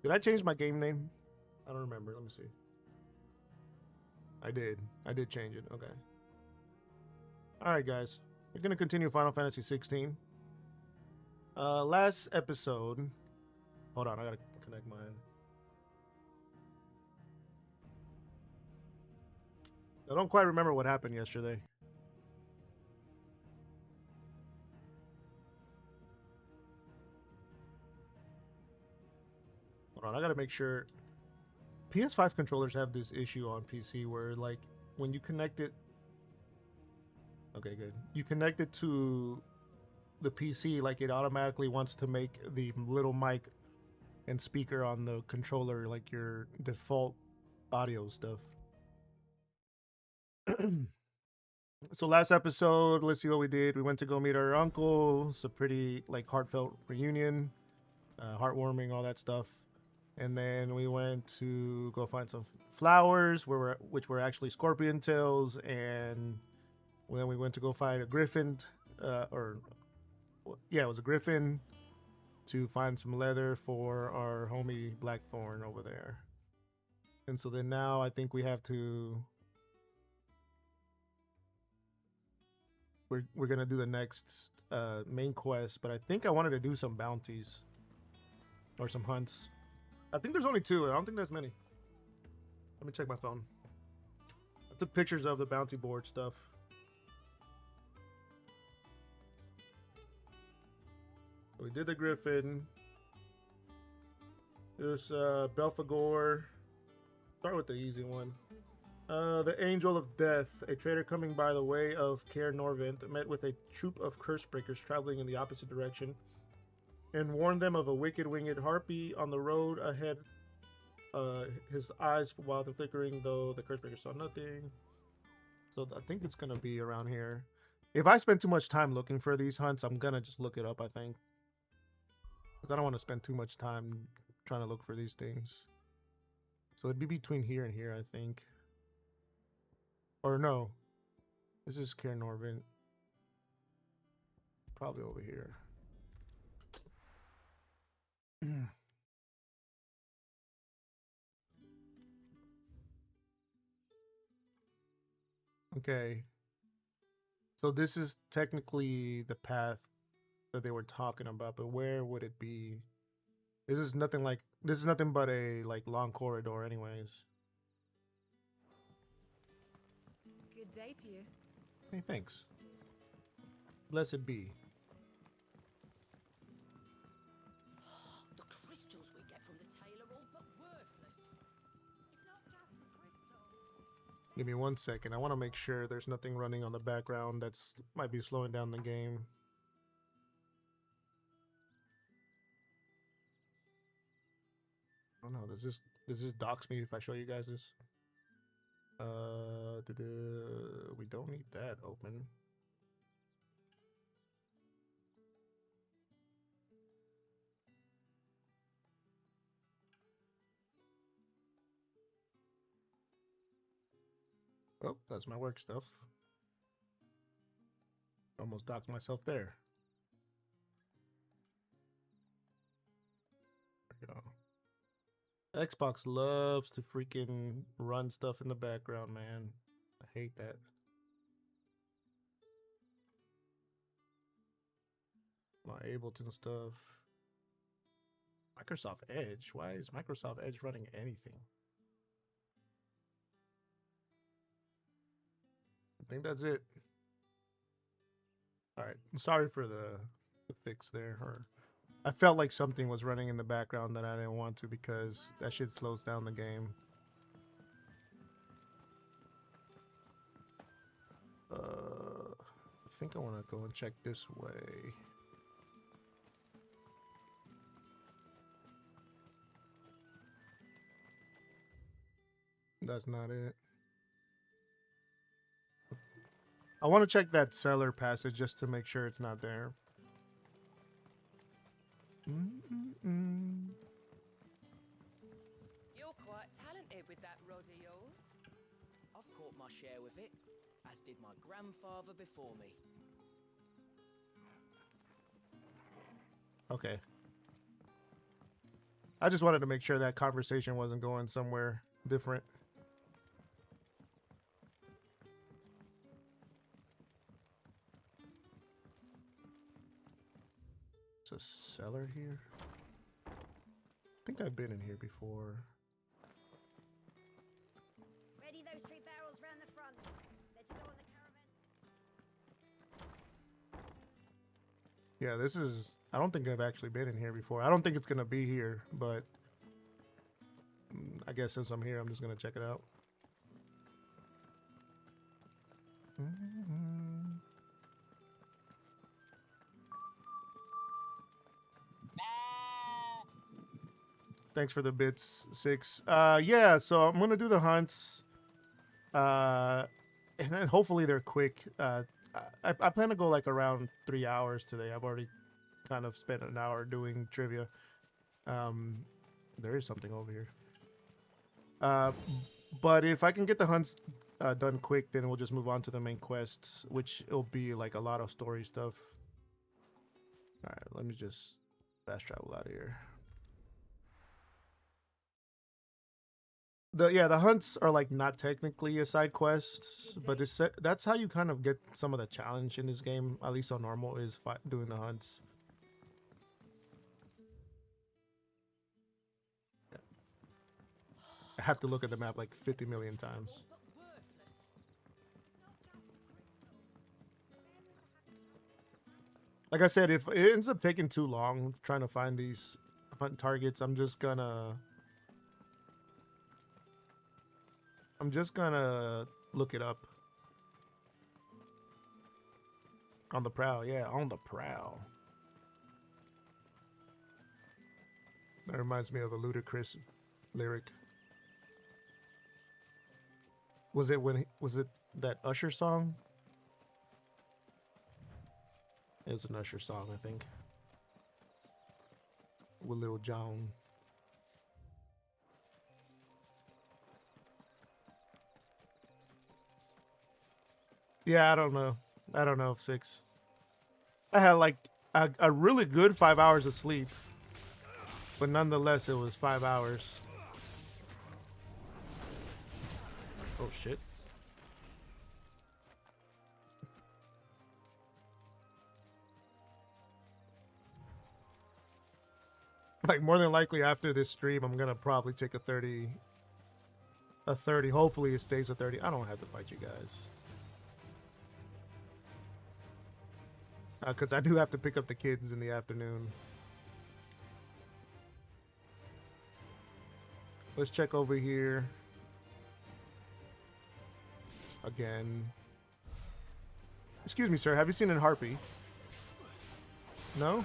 Did I change my game name? I don't remember. Let me see. I did. I did change it. Okay. All right, guys. We're gonna continue Final Fantasy 16. Last episode. Hold on, I gotta connect my. I don't quite remember what happened yesterday. Hold on, I gotta make sure. PS5 controllers have this issue on PC where, like, when you connect it. Okay, good. You connect it to the PC, like, it automatically wants to make the little mic and speaker on the controller like your default audio stuff. So last episode, let's see what we did. We went to go meet our uncle. It's a pretty like heartfelt reunion, heartwarming, all that stuff. And then we went to go find some flowers, which were actually scorpion tails. And then we went to go find a griffin, or yeah, it was a griffin, to find some leather for our homie Blackthorn over there. And so then now I think we have to. We're gonna do the next main quest, but I think I wanted to do some bounties or some hunts. I think there's only two. I don't think there's many. Let me check my phone. I took pictures of the bounty board stuff. We did the griffin. There's Belphegor. Start with the easy one. The Angel of Death, a trader coming by the way of Caer Norvent, met with a troop of Cursebreakers traveling in the opposite direction, and warned them of a wicked winged harpy on the road ahead. His eyes wildly flickering, though the Cursebreakers saw nothing. So I think it's gonna be around here. If I spend too much time looking for these hunts, I'm gonna just look it up, I think. Because I don't want to spend too much time trying to look for these things. So it'd be between here and here, I think. Or no. This is Caer Norvent. Probably over here. Okay. So this is technically the path that they were talking about, but where would it be? This is nothing but a like long corridor anyways. Good day to you. Hey, thanks. Blessed be. The crystals we get from the tail are all but worthless. It's not just the crystals. Give me 1 second. I want to make sure there's nothing running on the background that's might be slowing down the game. Oh no, does this dox me if I show you guys this? We don't need that open. Oh, that's my work stuff. Almost docked myself there. There we go. Xbox loves to freaking run stuff in the background, man. I hate that. My Ableton stuff. Microsoft Edge. Why is Microsoft Edge running anything? I think that's it. All right. Sorry for the fix there. Or I felt like something was running in the background that I didn't want to because that shit slows down the game. I think I want to go and check this way. That's not it. I want to check that cellar passage just to make sure it's not there. You're quite talented with that rod of yours. I've caught my share with it, as did my grandfather before me. Okay. I just wanted to make sure that conversation wasn't going somewhere different. It's a cellar here. I think I've been in here before. Ready those 3 barrels round the front. Let's go on the caravans. Yeah, this is... I don't think I've actually been in here before. I don't think it's going to be here, but... I guess since I'm here, I'm just going to check it out. Thanks for the bits, 6. Yeah, so I'm gonna do the hunts. And then hopefully they're quick. I plan to go like around 3 hours today. I've already kind of spent an hour doing trivia. There is something over here. But if I can get the hunts done quick, then we'll just move on to the main quests, which will be like a lot of story stuff. All right, let me just fast travel out of here. The hunts are like not technically a side quest, but that's how you kind of get some of the challenge in this game, at least on normal, is doing the hunts. Yeah. I have to look at the map like 50 million times. Like I said, if it ends up taking too long trying to find these hunt targets, I'm just gonna look it up. On the prowl, yeah, on the prowl. That reminds me of a Ludacris lyric. Was it that Usher song? It was an Usher song, I think. With Lil Jon. Yeah, I don't know. I don't know if 6. I had like a really good 5 hours of sleep. But nonetheless, it was 5 hours. Oh, shit. Like, more than likely after this stream, I'm gonna probably take a 30. Hopefully it stays a 30. I don't have to fight you guys. Because I do have to pick up the kids in the afternoon. Let's check over here. Again. Excuse me, sir. Have you seen a harpy? No?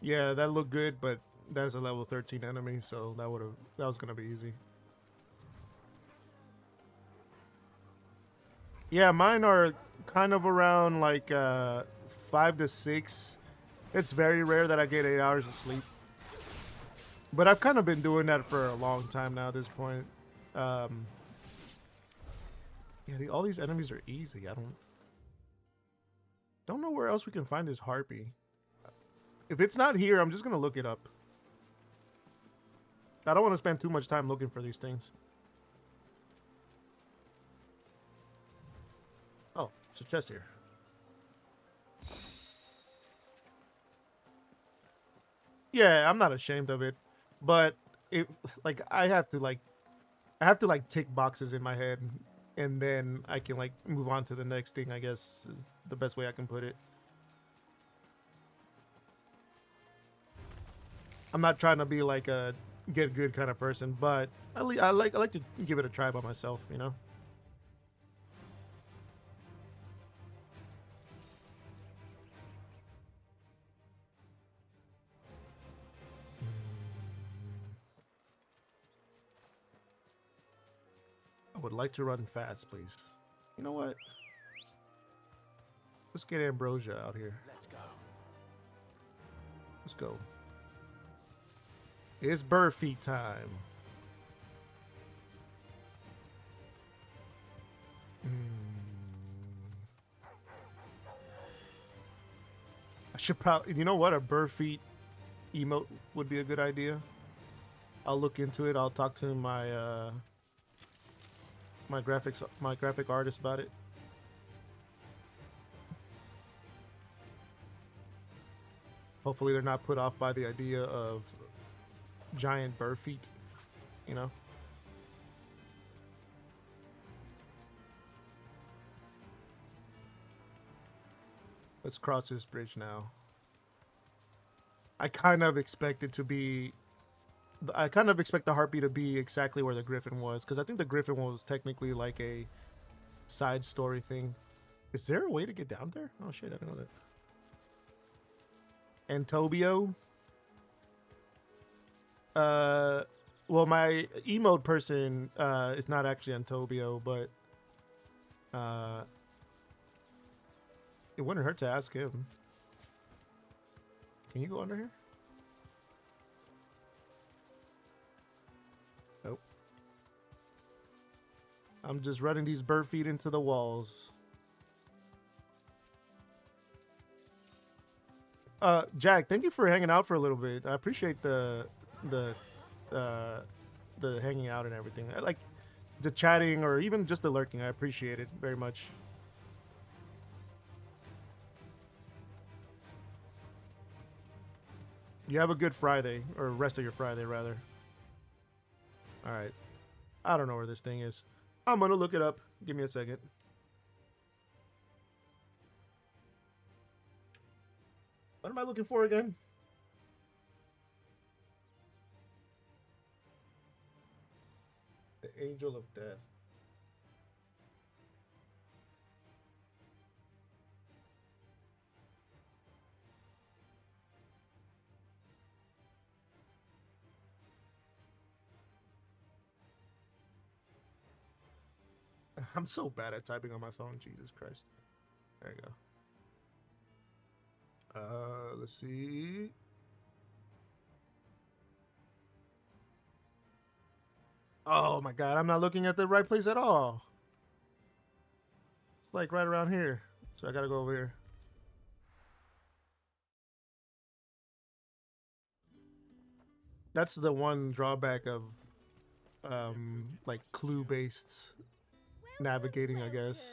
Yeah, that looked good, but that's a level 13 enemy, so that was gonna be easy. Yeah, mine are kind of around like 5 to 6. It's very rare that I get 8 hours of sleep, but I've kind of been doing that for a long time now at this point. Yeah, all these enemies are easy. I don't know where else we can find this harpy. If it's not here, I'm just going to look it up. I don't want to spend too much time looking for these things. Oh, it's a chest here. Yeah, I'm not ashamed of it, but I have to tick boxes in my head, and then I can like move on to the next thing, I guess is the best way I can put it. I'm not trying to be like a get good kind of person, but I like to give it a try by myself, you know. I would like to run fast, please. You know what? Let's get Ambrosia out here. Let's go. Let's go. It's bird feet time. I should probably, you know what? A bird feet emote would be a good idea. I'll look into it. I'll talk to my my graphic artist about it. Hopefully they're not put off by the idea of giant bird feet, you know? Let's cross this bridge now. I kind of expect it to be... I kind of expect the Harpy to be exactly where the Griffin was, because I think the Griffin was technically like a side story thing. Is there a way to get down there? Oh shit, I didn't know that. Antobio. Well, my emote person is not actually Antobio, but it wouldn't hurt to ask him. Can you go under here? Nope. I'm just running these bird feet into the walls. Jack, thank you for hanging out for a little bit. I appreciate the hanging out and everything. I like the chatting or even just the lurking. I appreciate it very much. You have a good Friday, or rest of your Friday, rather. All right. I don't know where this thing is. I'm going to look it up. Give me a second. What am I looking for again? The Angel of Death. I'm so bad at typing on my phone. Jesus Christ. There you go. Let's see. Oh my god, I'm not looking at the right place at all. It's like right around here. So I gotta go over here. That's the one drawback of like clue-based navigating, I guess.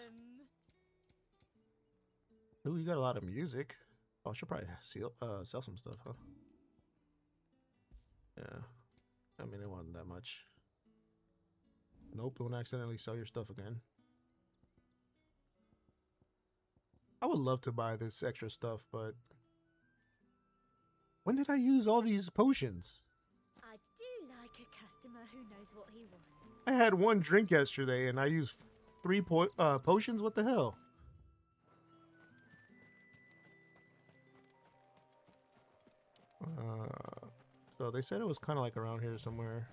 Ooh, you got a lot of music. Oh, I should probably sell some stuff, huh? Yeah. I mean, it wasn't that much. Nope, don't accidentally sell your stuff again. I would love to buy this extra stuff, but... when did I use all these potions? I do like a customer who knows what he wants. I had one drink yesterday, and I used 3 potions? What the hell? So they said it was kind of like around here somewhere.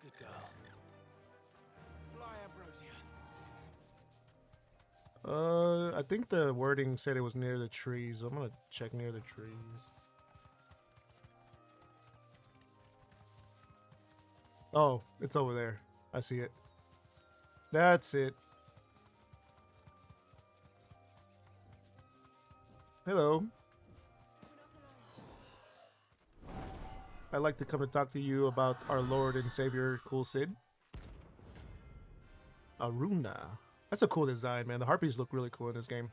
Good girl. Fly, Ambrosia. I think the wording said it was near the trees. I'm gonna check near the trees. Oh, it's over there. I see it. That's it. Hello. I'd like to come to talk to you about our Lord and Savior, Cool Sid. Aruna. That's a cool design, man. The harpies look really cool in this game.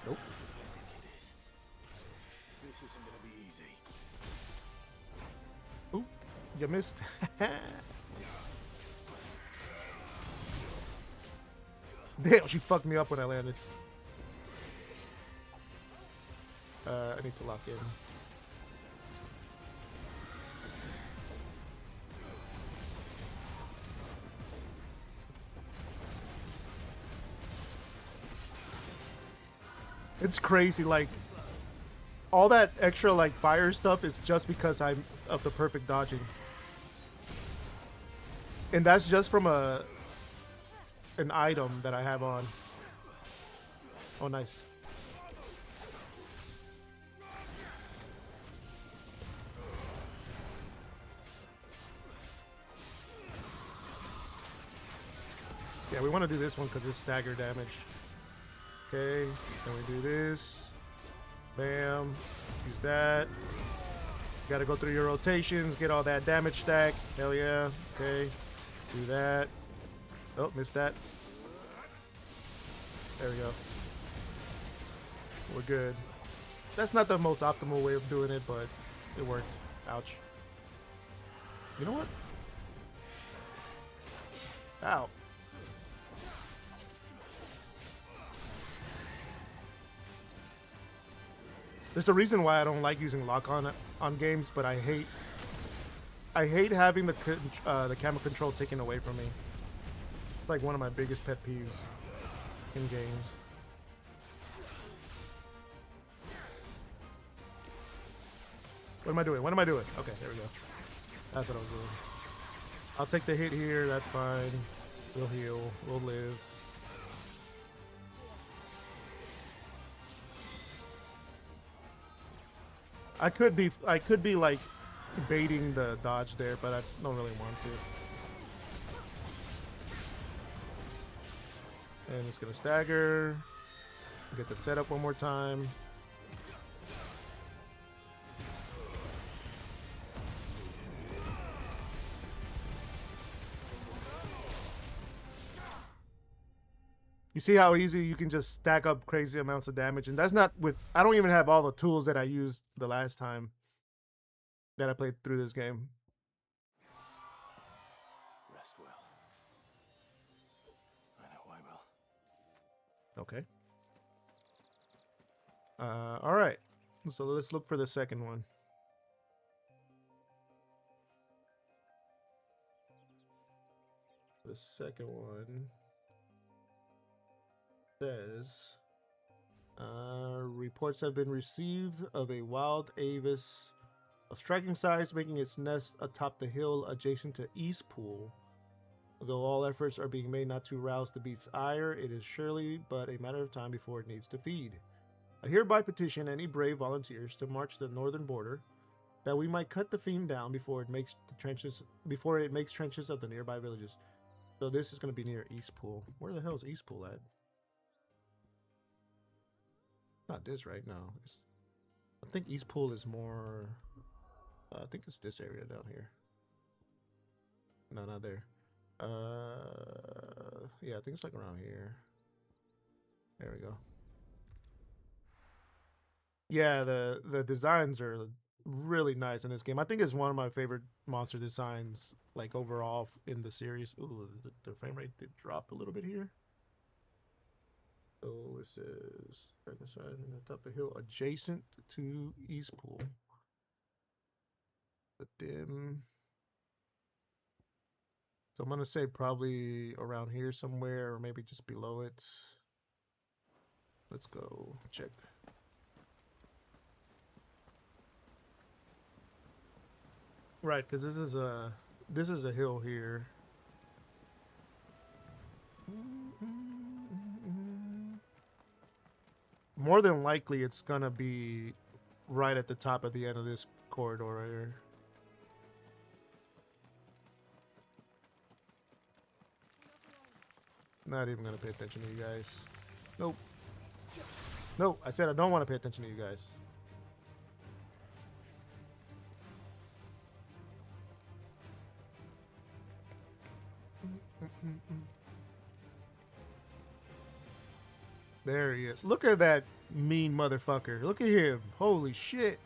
Nope. This isn't gonna be easy. Ooh, you missed. Damn, she fucked me up when I landed. I need to lock in. It's crazy. Like all that extra like fire stuff is just because I'm of the perfect dodging, and that's just from an item that I have on. Oh, nice. Yeah, we want to do this one because it's stagger damage. Okay, then we do this. Bam. Use that. Gotta go through your rotations, get all that damage stack. Hell yeah. Okay. Do that. Oh, missed that. There we go. We're good. That's not the most optimal way of doing it, but it worked. Ouch. You know what? Ow. There's a reason why I don't like using lock on games, but I hate having the camera control taken away from me. It's like one of my biggest pet peeves in games. What am I doing? What am I doing? Okay, there we go. That's what I was doing. I'll take the hit here. That's fine. We'll heal. We'll live. I could be like baiting the dodge there, but I don't really want to. And it's gonna stagger. Get the setup one more time. You see how easy you can just stack up crazy amounts of damage, and that's not with. I don't even have all the tools that I used the last time that I played through this game. Rest well. I know I will. Okay. All right. So let's look for the second one. The second one says, reports have been received of a wild avis of striking size making its nest atop the hill adjacent to East Pool. Though all efforts are being made not to rouse the beast's ire, it is surely but a matter of time before it needs to feed. I hereby petition any brave volunteers to march to the northern border, that we might cut the fiend down before it makes trenches of the nearby villages. So this is going to be near East Pool. Where the hell is East Pool at? Not this right now. I think East Pool is more. I think it's this area down here. No, not there. Yeah, I think it's like around here. There we go. Yeah, the designs are really nice in this game. I think it's one of my favorite monster designs, like overall in the series. Ooh, the frame rate did drop a little bit here. So it says Frankenstein atop a hill adjacent to East Pool. The dim. So I'm gonna say probably around here somewhere, or maybe just below it. Let's go check. Right, because this is a hill here. More than likely, it's gonna be right at the top of the end of this corridor right here. Not even gonna pay attention to you guys. Nope. No, I said I don't want to pay attention to you guys. There he is. Look at that mean motherfucker. Look at him. Holy shit.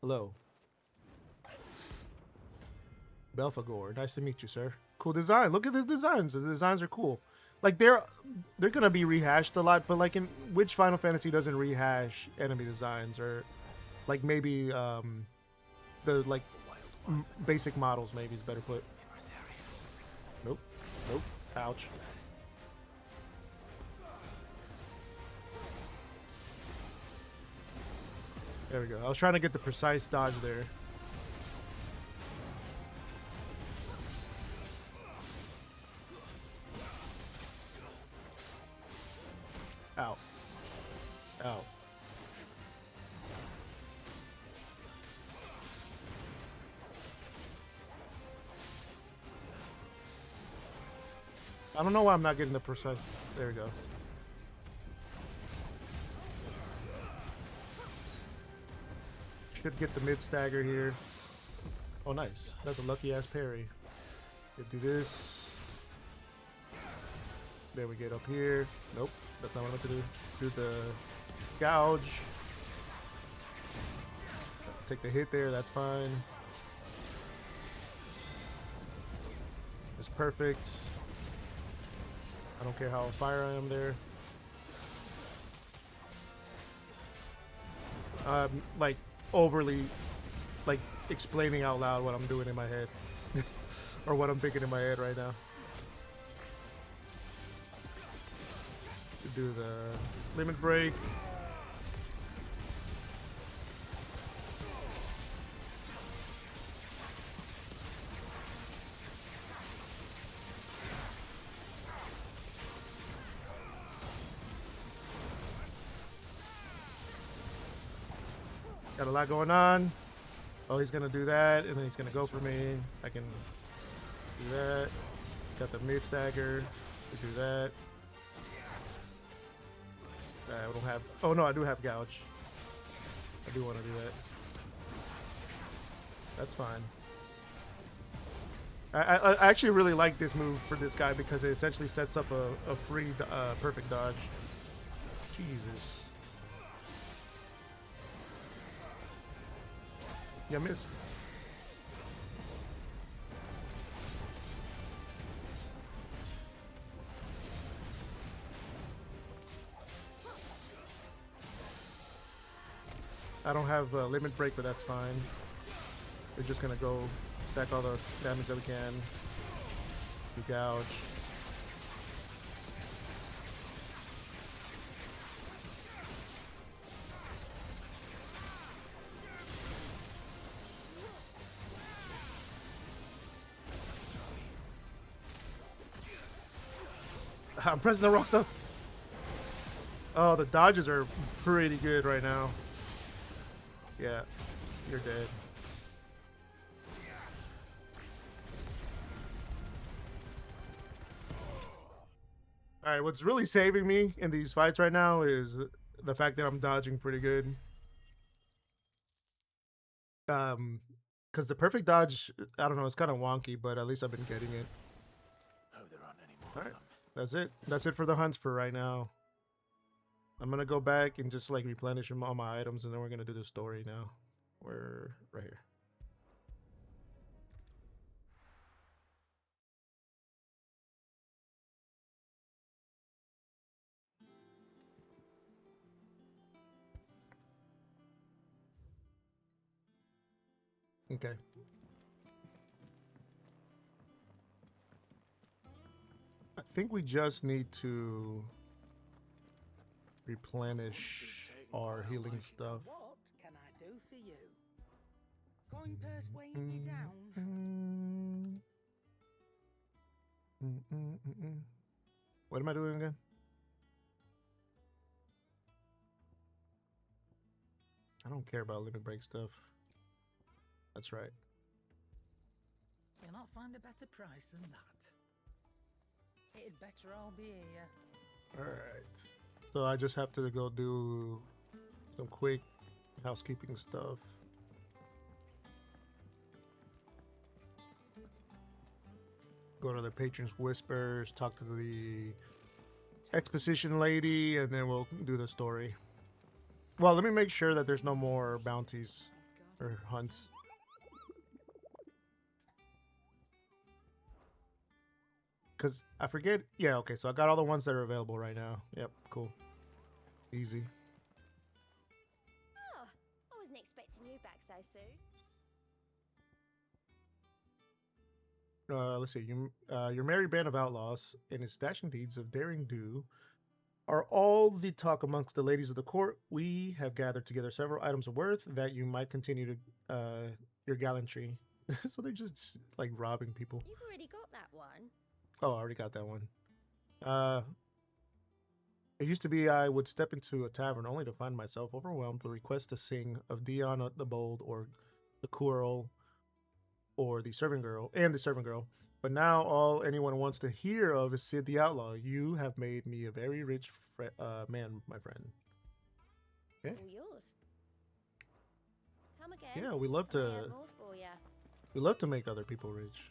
Hello. Belphegor. Nice to meet you, sir. Cool design. Look at the designs. The designs are cool. Like they're gonna be rehashed a lot, but like in which Final Fantasy doesn't rehash enemy designs, or like maybe the like basic models maybe is better put. Nope. Nope. Ouch. There we go. I was trying to get the precise dodge there. Ow. Ow. I don't know why I'm not getting the precise. There we go. Should get the mid stagger here. Oh, nice. That's a lucky ass parry. Could do this. There we get up here. Nope, that's not what I meant to do. Do the gouge. Take the hit there, that's fine. It's perfect. I don't care how on fire I am there. I'm like overly like explaining out loud what I'm doing in my head. Or what I'm thinking in my head right now. To do the limit break. Got a lot going on. Oh, he's gonna do that, and then he's gonna go for me. I can do that. Got the mid stagger to do that. I don't have. Oh no, I do have gouge. I do want to do that. That's fine. I actually really like this move for this guy because it essentially sets up a free perfect dodge. Jesus. Yeah, missed. I don't have a limit break, but that's fine. We're just gonna go stack all the damage that we can. Do gouge. I'm pressing the wrong stuff. Oh, the dodges are pretty good right now. Yeah, you're dead. Alright, what's really saving me in these fights right now is the fact that I'm dodging pretty good. Because the perfect dodge, I don't know, it's kind of wonky, but at least I've been getting it. Oh, there aren't any more Alright, of them. that's it. That's it for the hunts for right now. I'm gonna go back and just like replenish all my items, and then we're gonna do the story now. We're right here. Okay. I think we just need to replenish our healing stuff. What can I do for you? Coin purse weighing you down? What am I doing again? I don't care about limit break stuff. That's right. You'll not find a better price than that. It'd better all be here. Alright. So I just have to go do some quick housekeeping stuff. Go to the Patron's Whispers, talk to the exposition lady, and then we'll do the story. Well, let me make sure that there's no more bounties or hunts. Because I forget. Yeah, okay, so I got all the ones that are available right now. Yep, cool. Easy. Oh, I wasn't expecting you back so soon. Let's see. Your merry band of outlaws, in its dashing deeds of daring do, Are all the talk amongst the ladies of the court? We have gathered together several items of worth that you might continue to your gallantry. So they're just like robbing people. You've already got that one. Oh, I already got that one. It used to be I would step into a tavern only to find myself overwhelmed with requests to sing of Dion the Bold or the Quirrell or the servant girl and the servant girl. But now all anyone wants to hear of is Sid the Outlaw. You have made me a very rich man, my friend. Okay. All yours. Come again. Yeah, we love I may to have more for ya. make other people rich.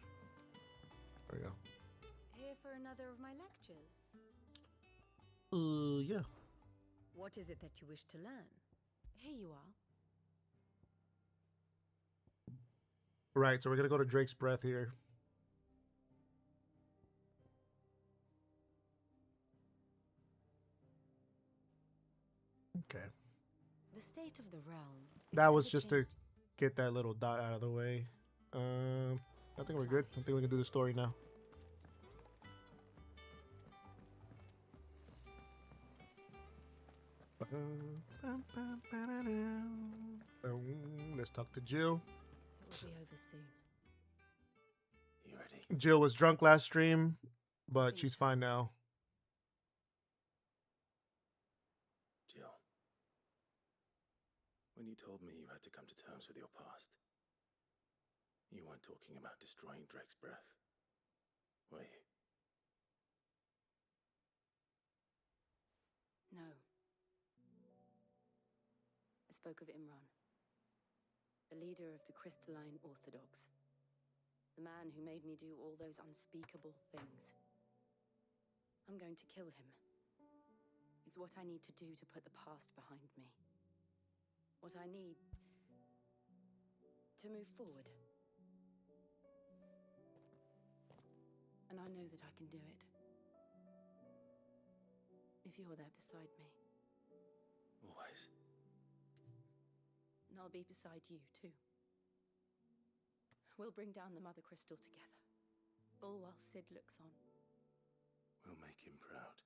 There we go. Here for another of my lectures. Yeah. What is it that you wish to learn? Here you are. Right, so we're gonna go to Drake's Breath here. Okay. The state of the realm. That was just to get that little dot out of the way. I think we're good. I think we can do the story now. Let's talk to Jill. It will be over soon. You ready? Jill was drunk last stream, but she's fine now. Jill. When you told me you had to come to terms with your past, you weren't talking about destroying Drake's Breath, were you? No. I spoke of Imran, the leader of the Crystalline Orthodox, the man who made me do all those unspeakable things. I'm going to kill him. It's what I need to do to put the past behind me. What I need to move forward. And I know that I can do it. If you're there beside me. Always. And I'll be beside you, too. We'll bring down the Mother Crystal together. All while Sid looks on. We'll make him proud.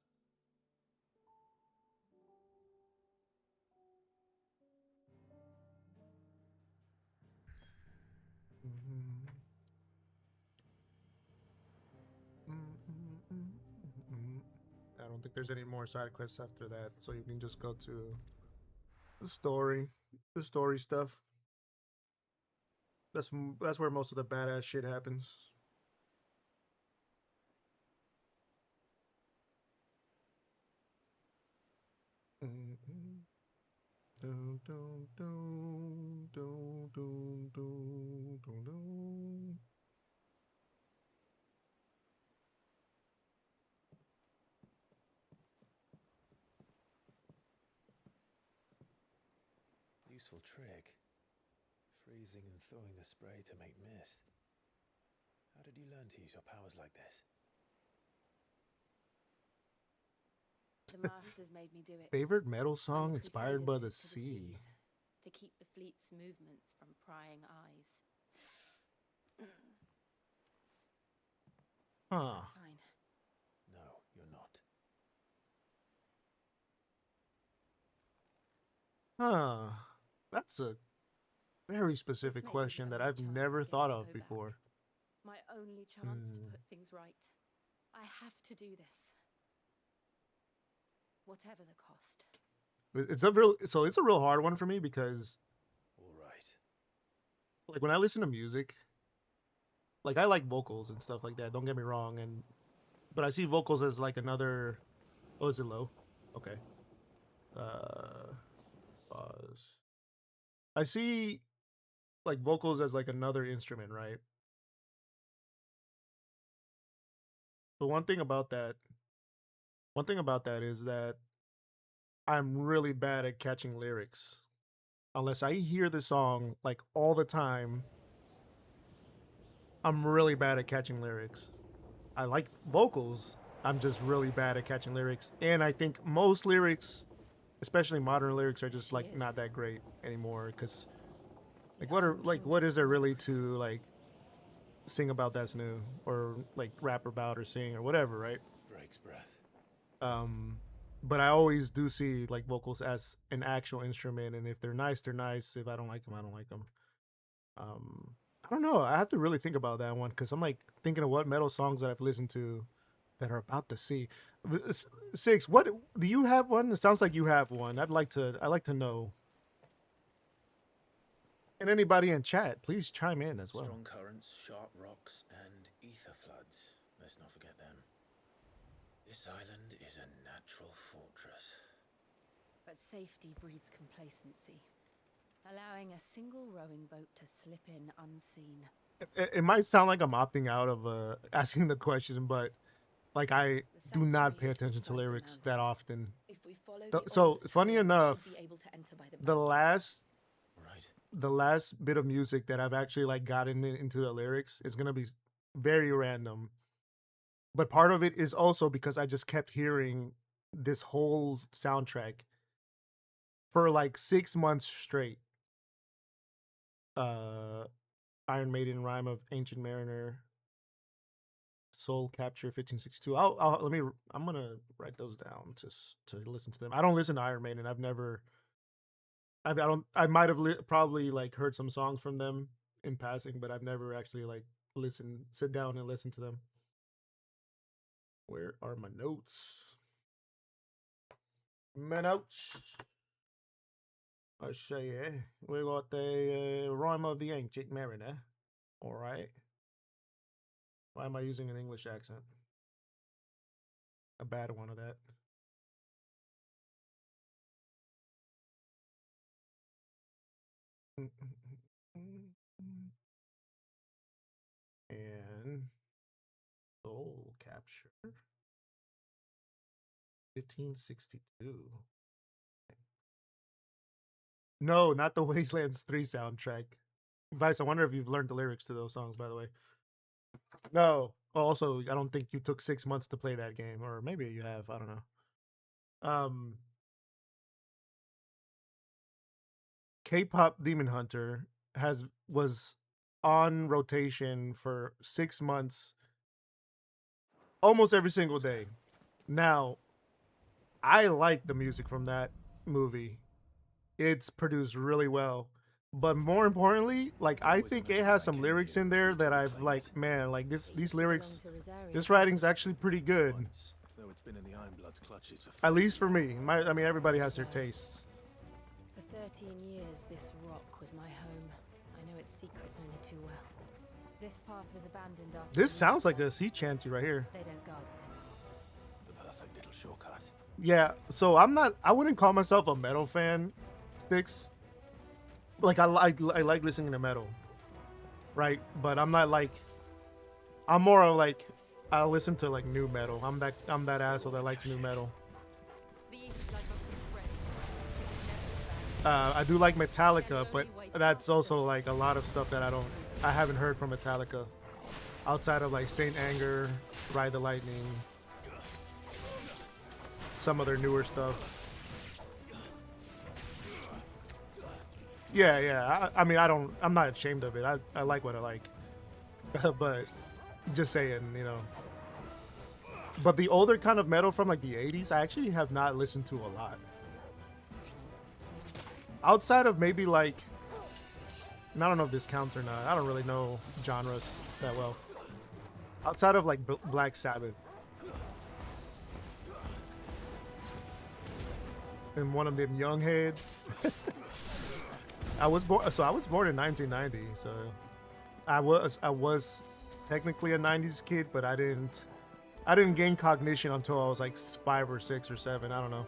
I don't think there's any more side quests after that, so you can just go to the story stuff. That's where most of the badass shit happens. Dun, dun, dun, dun, dun, dun, dun, dun. Useful trick. Freezing and thawing the spray to make mist. How did you learn to use your powers like this? The masters made me do it. Favorite metal And song the inspired by the Crusaders took to sea. seas to keep the fleet's movements from prying eyes. Huh. Fine. No, you're not. Huh. That's a very This specific may be the question that only I've chance never I get thought to of go back. before. My only chance to Hmm. put things right. I have to do this. Whatever the cost. It's a real hard one for me because All right. like when I listen to music, like I like vocals and stuff like that. Don't get me wrong, but I see vocals as like another. Oh, is it low? Okay. Pause. I see like vocals as like another instrument, right? But one thing about that is that I'm really bad at catching lyrics. Unless I hear the song like all the time, I'm really bad at catching lyrics. I like vocals. I'm just really bad at catching lyrics. And I think most lyrics, especially modern lyrics, are just like Cheers. not that great anymore. Cause like The what is there Unkindled really Crystal. to like sing about that's new or like rap about or sing or whatever, right? Drake's Breath. but I always do see like vocals as an actual instrument, and if they're nice, they're nice. If I don't like them, I don't like them. I don't know. I have to really think about that one because I'm like thinking of what metal songs that I've listened to that are about to see. Six, what do you have one? It sounds like you have one. I'd like to know. And anybody in chat, please chime in as well. Strong currents, sharp rocks, and ether floods. Let's not forget them. This island is a natural fortress. But safety breeds complacency, allowing a single rowing boat to slip in unseen. It might sound like I'm opting out of asking the question, but like I do not pay attention to lyrics that often. If we follow So old funny trail, we enough, should be able to enter by the the back. Right. last bit of music that I've actually like gotten into the lyrics is gonna be very random, but part of it is also because I just kept hearing this whole soundtrack for like 6 months straight. Iron Maiden, Rhyme of Ancient Mariner, Soul Capture 1562. I'm gonna write those down just to listen to them. I don't listen to Iron Maiden. I might have probably like heard some songs from them in passing, but I've never actually like sit down and listen to them. Where are my notes? My notes. I say, we got the Rhyme of the Ancient Mariner. All right. Why am I using an English accent? A bad one of that. And Soul Capture 1562. No, not the Wastelands 3 soundtrack. Vice, I wonder if you've learned the lyrics to those songs, by the way. No. Also, I don't think you took 6 months to play that game, or maybe you have. I don't know. K-pop Demon Hunter was on rotation for 6 months, almost every single day. Now, I like the music from that movie. It's produced really well. But more importantly, like I think it has some lyrics in there that I've like, man, like these lyrics, this writing's actually pretty good. Once, though it's been in the Ironblood's clutches for At least for me. I mean, everybody has their tastes. For 13 years, this rock was my home. I know its secrets only too well. This path was abandoned after... This sounds like a sea chanty right here. They don't guard it anymore. the perfect little shortcut. Yeah, so I wouldn't call myself a metal fan, Sticks. Like I like listening to metal, right? But I'm not like, I'm more of like, I listen to like new metal. I'm that asshole that likes new metal. The East Blood must have spread. I do like Metallica, but that's also like a lot of stuff that I haven't heard from Metallica, outside of like Saint Anger, Ride the Lightning, some of their newer stuff. Yeah. I mean, I'm not ashamed of it. I like what I like. But just saying, you know. But the older kind of metal from like the 80s, I actually have not listened to a lot. Outside of maybe like, I don't know if this counts or not. I don't really know genres that well. Outside of like Black Sabbath. And one of them young heads. I was born in 1990, so I was technically a 90s kid, but I didn't gain cognition until I was like 5 or 6 or 7. I don't know.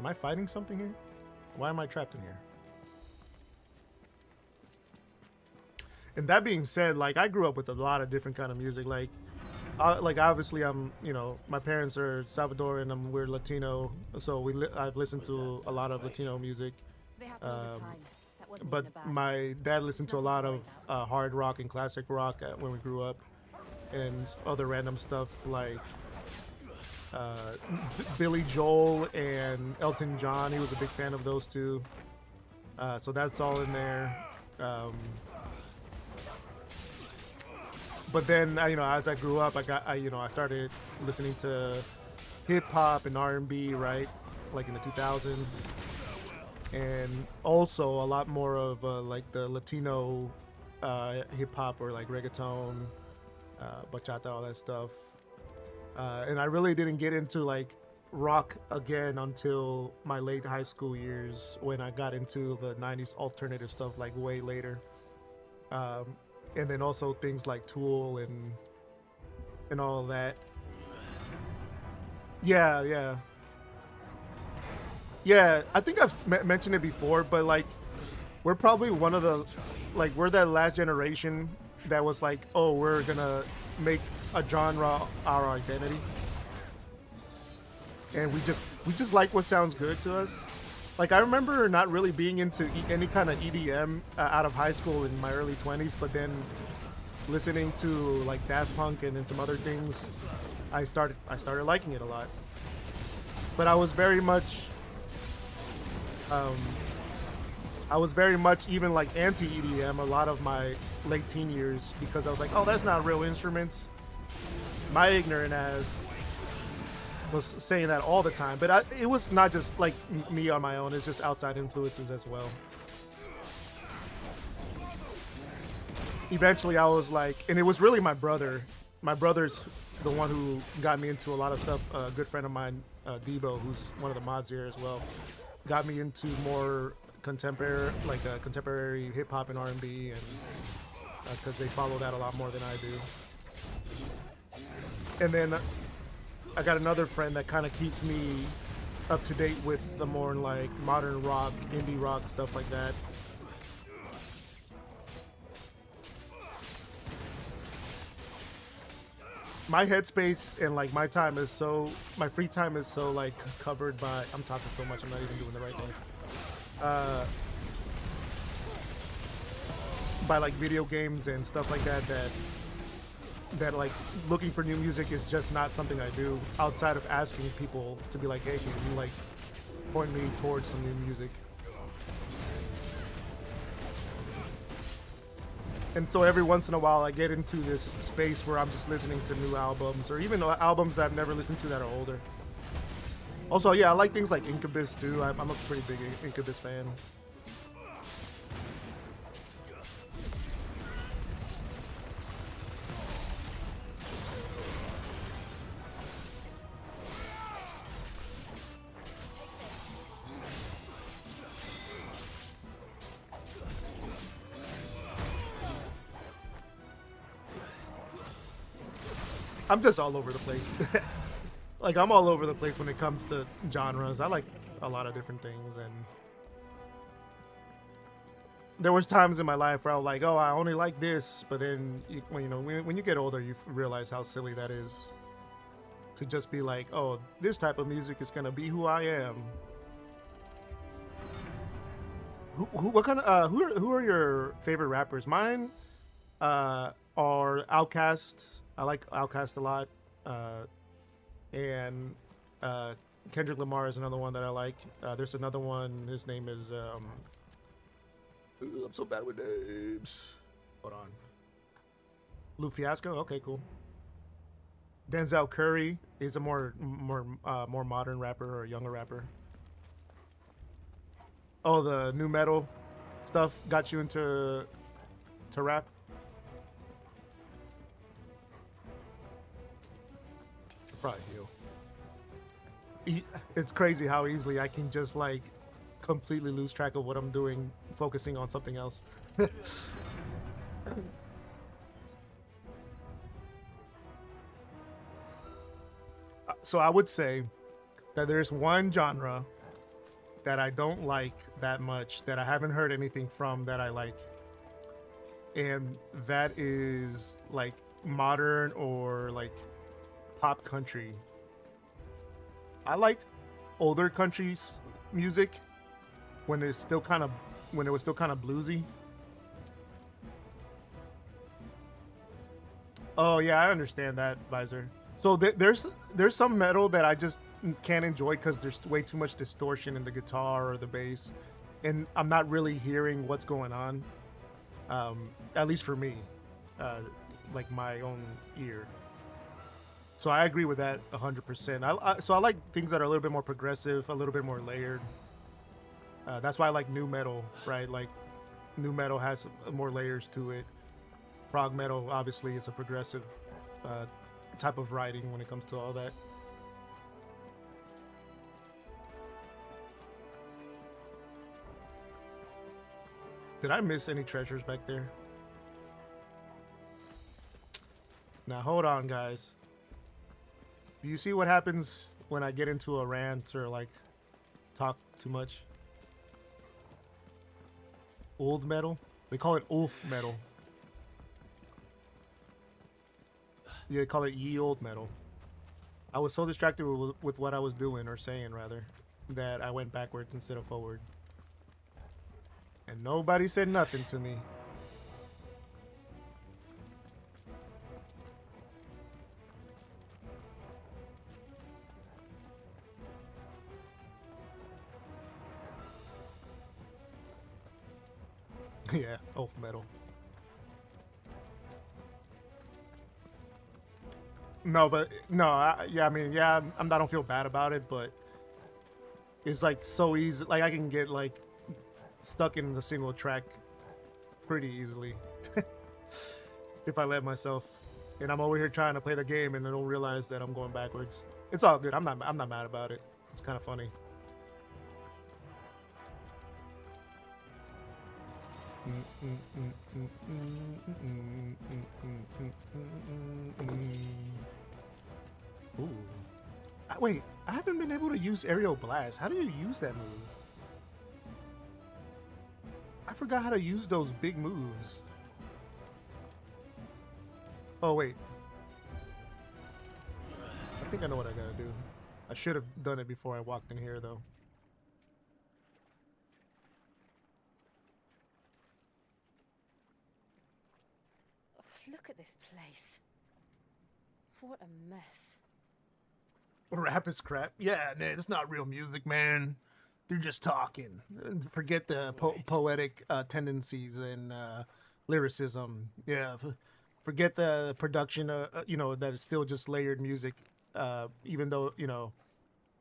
Am I fighting something here? Why am I trapped in here? And that being said, like I grew up with a lot of different kind of music. Like obviously I'm, you know, my parents are Salvadoran, we're Latino, so I've listened to a lot of Latino music. They happen all the time. That wasn't But even a bad my dad listened to a lot of hard rock and classic rock when we grew up, and other random stuff like Billy Joel and Elton John. He was a big fan of those two, so that's all in there. But then, you know, as I grew up, I started listening to hip hop and R&B, right? Like in the 2000s, and also a lot more of like the Latino hip hop or like reggaeton, bachata, all that stuff. And I really didn't get into like rock again until my late high school years when I got into the 90s alternative stuff like way later. And then also things like Tool and all of that. Yeah. I think I've mentioned it before, but like we're probably one of the like we're that last generation that was like, oh, we're gonna make a genre our identity, and we just like what sounds good to us. Like I remember not really being into any kind of EDM out of high school in my early 20s, but then listening to like Daft Punk and then some other things, I started liking it a lot. But I was very much even like anti EDM a lot of my late teen years because I was like, oh, that's not real instruments. My ignorant ass was saying that all the time, but it was not just like me on my own. It's just outside influences as well. Eventually, I was like, and it was really my brother. My brother's the one who got me into a lot of stuff. A good friend of mine, Debo, who's one of the mods here as well, got me into more contemporary hip hop and R&B, and because they follow that a lot more than I do. And then I got another friend that kind of keeps me up to date with the more like modern rock, indie rock, stuff like that. My headspace and like my free time is so like covered by, I'm talking so much, I'm not even doing the right thing. By like video games and stuff like that like looking for new music is just not something I do outside of asking people to be like, hey, can you like point me towards some new music? And so every once in a while I get into this space where I'm just listening to new albums or even albums that I've never listened to that are older. Also, yeah, I like things like Incubus too. I'm a pretty big Incubus fan. I'm just all over the place. Like, I'm all over the place when it comes to genres. I like a lot of different things, and there was times in my life where I was like, oh, I only like this, but then when you get older, you realize how silly that is to just be like, oh, this type of music is gonna be who I am. Who are your favorite rappers? Mine are Outkast. I like Outkast a lot, and Kendrick Lamar is another one that I like. There's another one. His name is I'm so bad with names. Hold on. Luke Fiasco. Okay, cool. Denzel Curry is a more modern rapper or a younger rapper. Oh, the new metal stuff got you into rap? Probably you. It's crazy how easily I can just like completely lose track of what I'm doing, focusing on something else. So I would say that there's one genre that I don't like that much, that I haven't heard anything from that I like. And that is like modern or like pop country. I like older country's music when it was still kind of bluesy. Oh yeah, I understand that, Visor. So there's some metal that I just can't enjoy because there's way too much distortion in the guitar or the bass, and I'm not really hearing what's going on. At least for me, like my own ear. So I agree with that 100%. So I like things that are a little bit more progressive, a little bit more layered. That's why I like new metal, right? Like new metal has more layers to it. Prog metal, obviously, is a progressive type of writing when it comes to all that. Did I miss any treasures back there? Now hold on, guys. Do you see what happens when I get into a rant or like talk too much? Old metal? They call it Ulf metal. Yeah, they call it ye old metal. I was so distracted with what I was doing, or saying rather, that I went backwards instead of forward. And nobody said nothing to me. Yeah, Ulf metal. No, but no, I don't feel bad about it, but it's like so easy. Like I can get like stuck in the single track pretty easily if I let myself. And I'm over here trying to play the game and I don't realize that I'm going backwards. It's all good. I'm not mad about it. It's kind of funny. Ooh. Wait, I haven't been able to use Aerial Blast. How do you use that move? I forgot how to use those big moves. Oh, wait. I think I know what I gotta do. I should have done it before I walked in here, though. Look at this place. What a mess. Rap is crap. Yeah, man, it's not real music, man. They're just talking. Forget the poetic tendencies and lyricism. Yeah, forget the production. That is still just layered music. Even though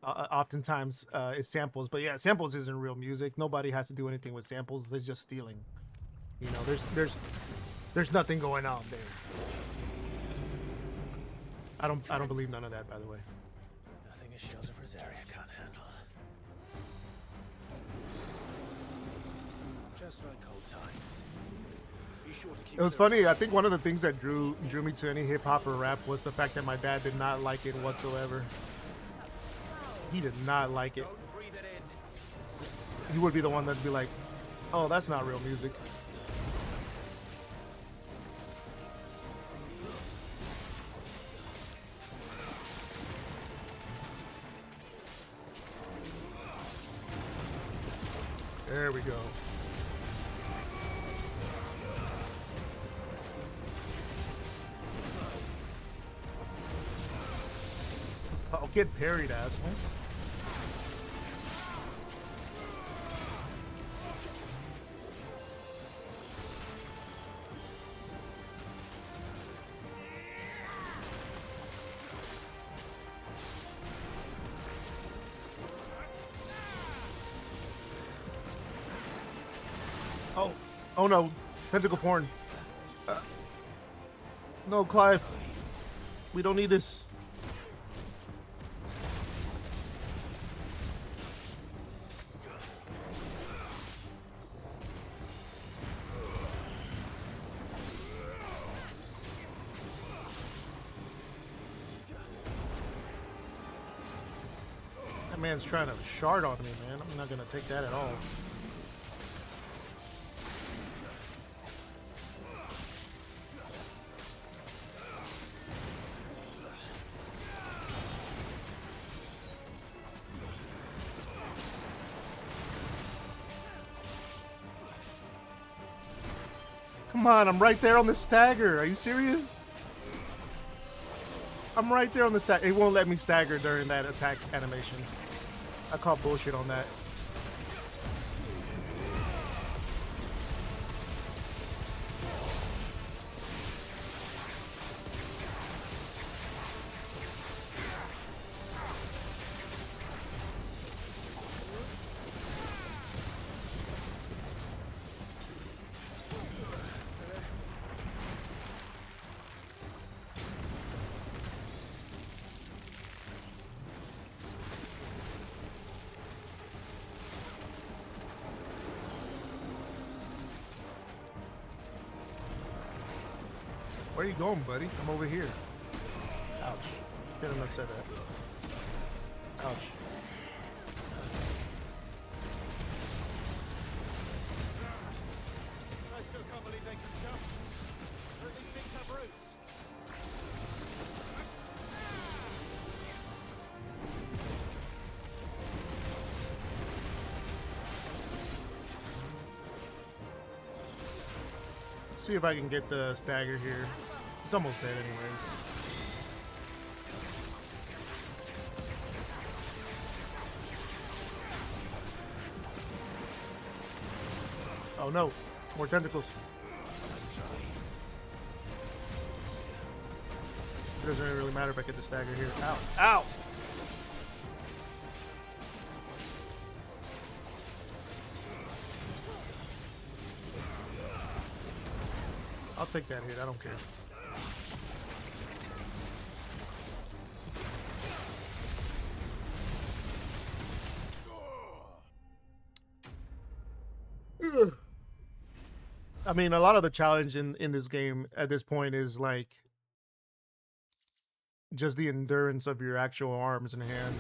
oftentimes it's samples. But yeah, samples isn't real music. Nobody has to do anything with samples. It's just stealing. There's nothing going on there. I don't believe none of that, by the way. Nothing a shield of Rosaria can't handle. Just like old times. Be sure to keep It was funny. I think one of the things that drew me to any hip hop or rap was the fact that my dad did not like it whatsoever. He did not like it. He would be the one that'd be like, "Oh, that's not real music." There we go. Oh, get parried, asshole. Oh no, tentacle porn. No, Clive. We don't need this. That man's trying to shard on me, man. I'm not gonna take that at all. Come on, I'm right there on the stagger. Are you serious? I'm right there on the stagger. It won't let me stagger during that attack animation. I call bullshit on that. Where are you going, buddy? I'm over here. Ouch. Shouldn't have said that. Ouch. I still can't believe they can jump. Don't these things have roots? Let's see if I can get the stagger here. It's almost dead anyways. Oh no, more tentacles. It doesn't really matter if I get the stagger here. Ow, ow! I'll take that hit, I don't care. I mean, a lot of the challenge in this game at this point is like just the endurance of your actual arms and hands.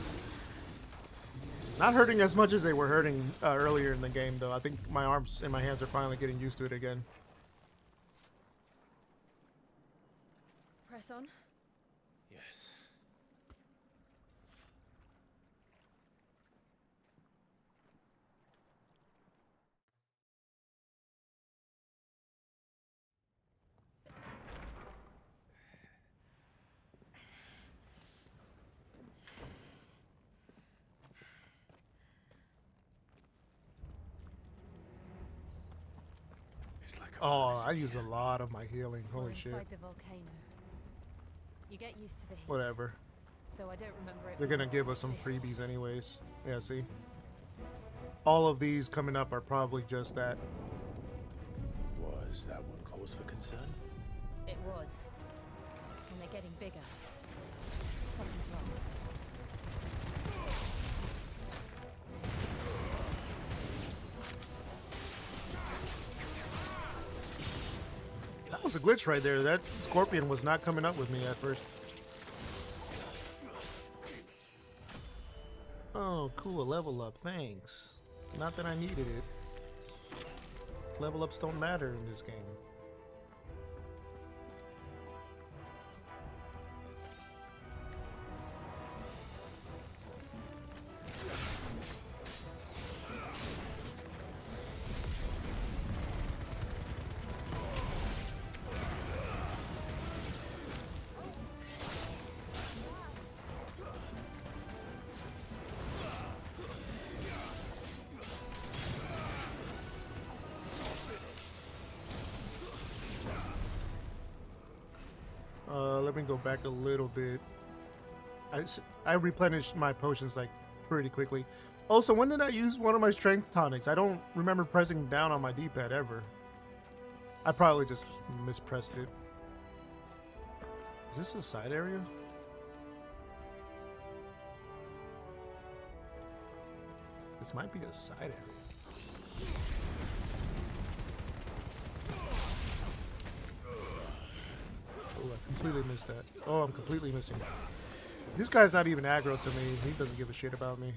Not hurting as much as they were hurting earlier in the game, though. I think my arms and my hands are finally getting used to it again. Press on. Yes. It's like a Oh, furnace I in use a here. lot of my healing. We're Holy shit. inside the volcano. You get used to the heat. Whatever. Though I don't remember it. They're gonna being give us some this freebies anyways. Yeah, see? All of these coming up are probably just that. Was that one cause for concern? It was. And they're getting bigger. Something's wrong. That was a glitch right there. That scorpion was not coming up with me at first. Oh, cool. A level up. Thanks. Not that I needed it. Level ups don't matter in this game. Let me go back a little bit. I replenished my potions like pretty quickly. Also, when did I use one of my strength tonics? I don't remember pressing down on my D-pad ever. I probably just mispressed it. Is this a side area? This might be a side area. Oh, I completely missed that. Oh, I'm completely missing that. This guy's not even aggro to me. He doesn't give a shit about me.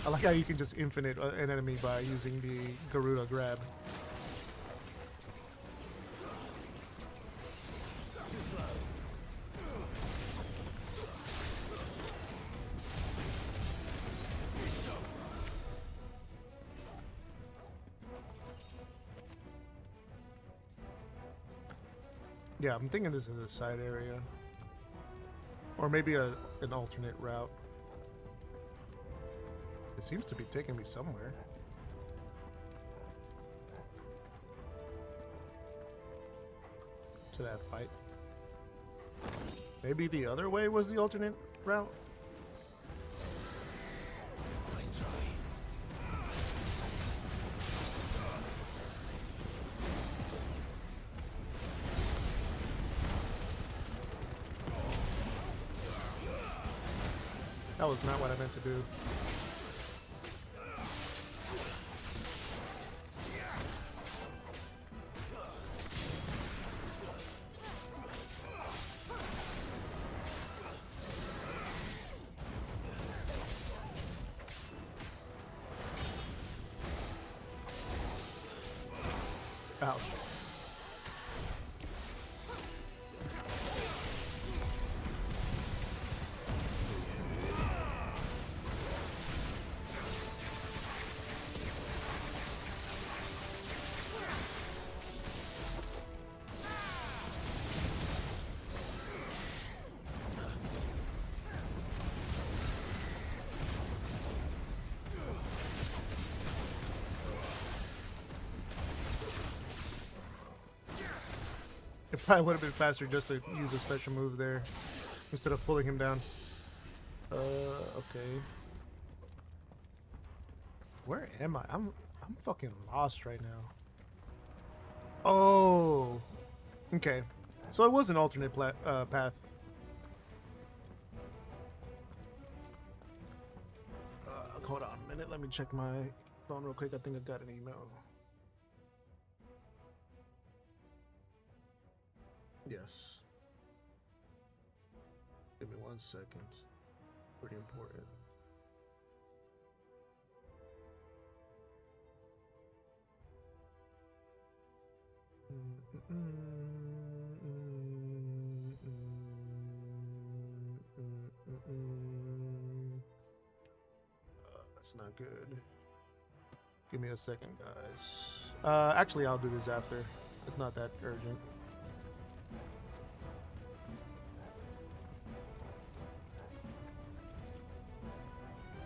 I like how you can just infinite an enemy by using the Garuda grab. Yeah, I'm thinking this is a side area. Or maybe an alternate route. It seems to be taking me somewhere. To that fight. Maybe the other way was the alternate route? Nice try. That That was not what I meant to do. Ouch. It probably would have been faster just to use a special move there instead of pulling him down. Okay. Where am I? I'm fucking lost right now. Oh. Okay. So it was an alternate path. Hold on a minute. Let me check my phone real quick. I think I got an email. Yes. Give me 1 second. Pretty important. That's not good. Give me a second, guys. Actually, I'll do this after. It's not that urgent.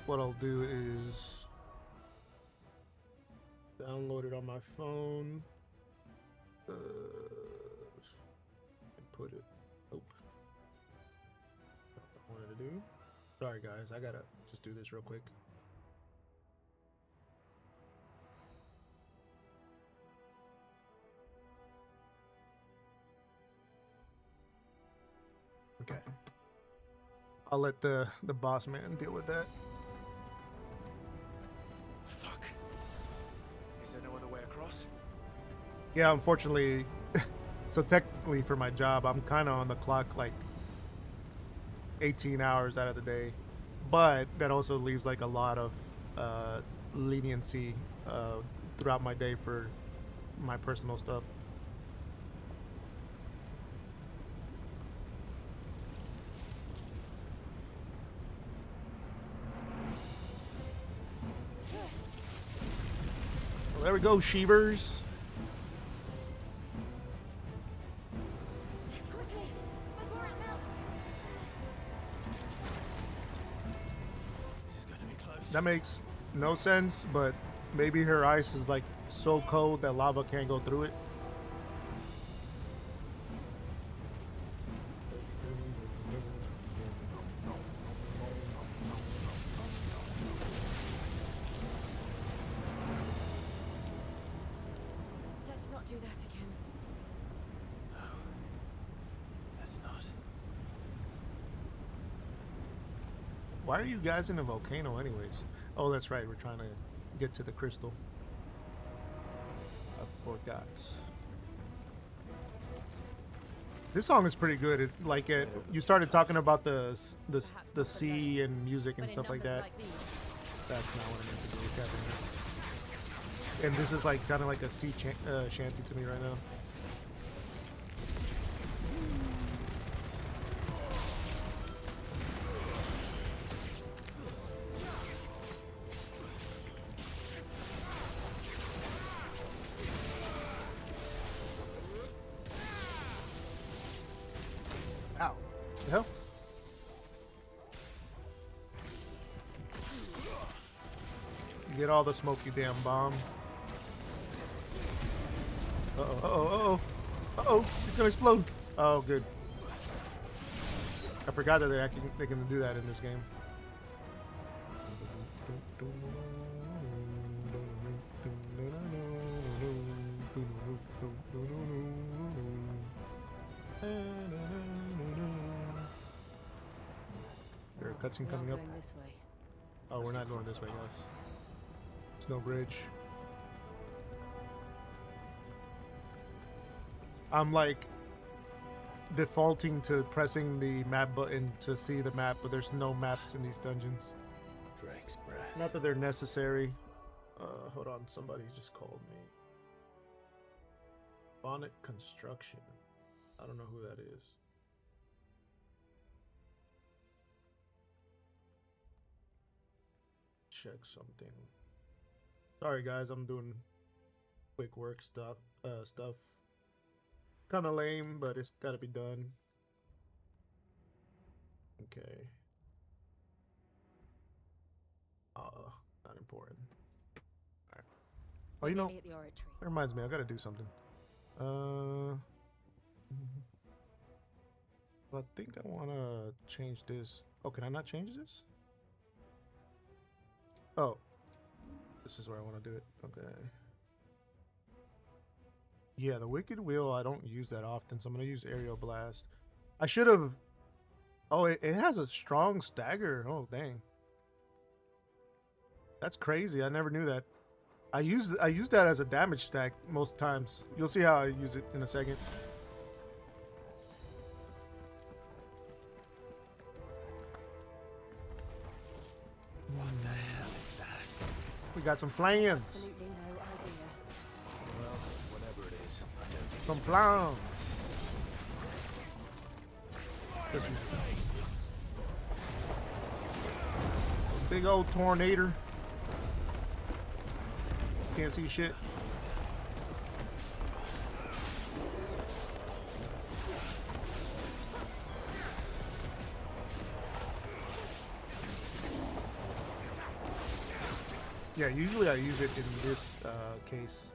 What I'll do is download it on my phone and put it. Nope. What I wanted to do. Sorry, guys. I gotta just do this real quick. Okay. I'll let the boss man deal with that. Fuck. Is there no other way across? Yeah, unfortunately, so technically for my job, I'm kind of on the clock like 18 hours out of the day, but that also leaves like a lot of leniency throughout my day for my personal stuff. Well, there we go, Sheevers. Quickly, before it melts. This is going to be close. That makes no sense, but maybe her ice is like so cold that lava can't go through it. Let's not do that again. No. That's not. Why are you guys in a volcano anyways? Oh, that's right. We're trying to get to the crystal. I forgot. This song is pretty good. It, like it, you started talking about the sea and music and But in stuff like numbers that. these, That's not what I meant to do, Captain. And this is like sounding like a sea shanty to me right now. Ow. The hell? Get all the smoke, you damn bomb. Uh-oh, uh-oh, uh-oh. Uh-oh, it's gonna explode. Oh, good. I forgot that they can do that in this game. There, cutscene We coming are up. going this way. Oh, we're not going this way, guys. There's no bridge. I'm like defaulting to pressing the map button to see the map, but there's no maps in these dungeons. Drake's breath. Not that they're necessary. Hold on, somebody just called me. Bonnet Construction. I don't know who that is. Check something. Sorry guys, I'm doing quick work stuff. Kind of lame, but it's got to be done. Okay. Not important. Alright. Oh, you know, Nearly at the oratory. that reminds me, I gotta do something. I think I wanna change this. Oh, can I not change this? Oh, this is where I want to do it. Okay. Yeah, the Wicked Wheel, I don't use that often, so I'm gonna use Aerial Blast. I should have. Oh, it has a strong stagger. Oh, dang. That's crazy. I never knew that. I use that as a damage stack most times. You'll see how I use it in a second. What the hell is that? We got some flans. Absolutely no idea. Well, whatever it is, I don't think Some it's flans. This is- Big old tornado. Can't see shit. Yeah, usually I use it in this case.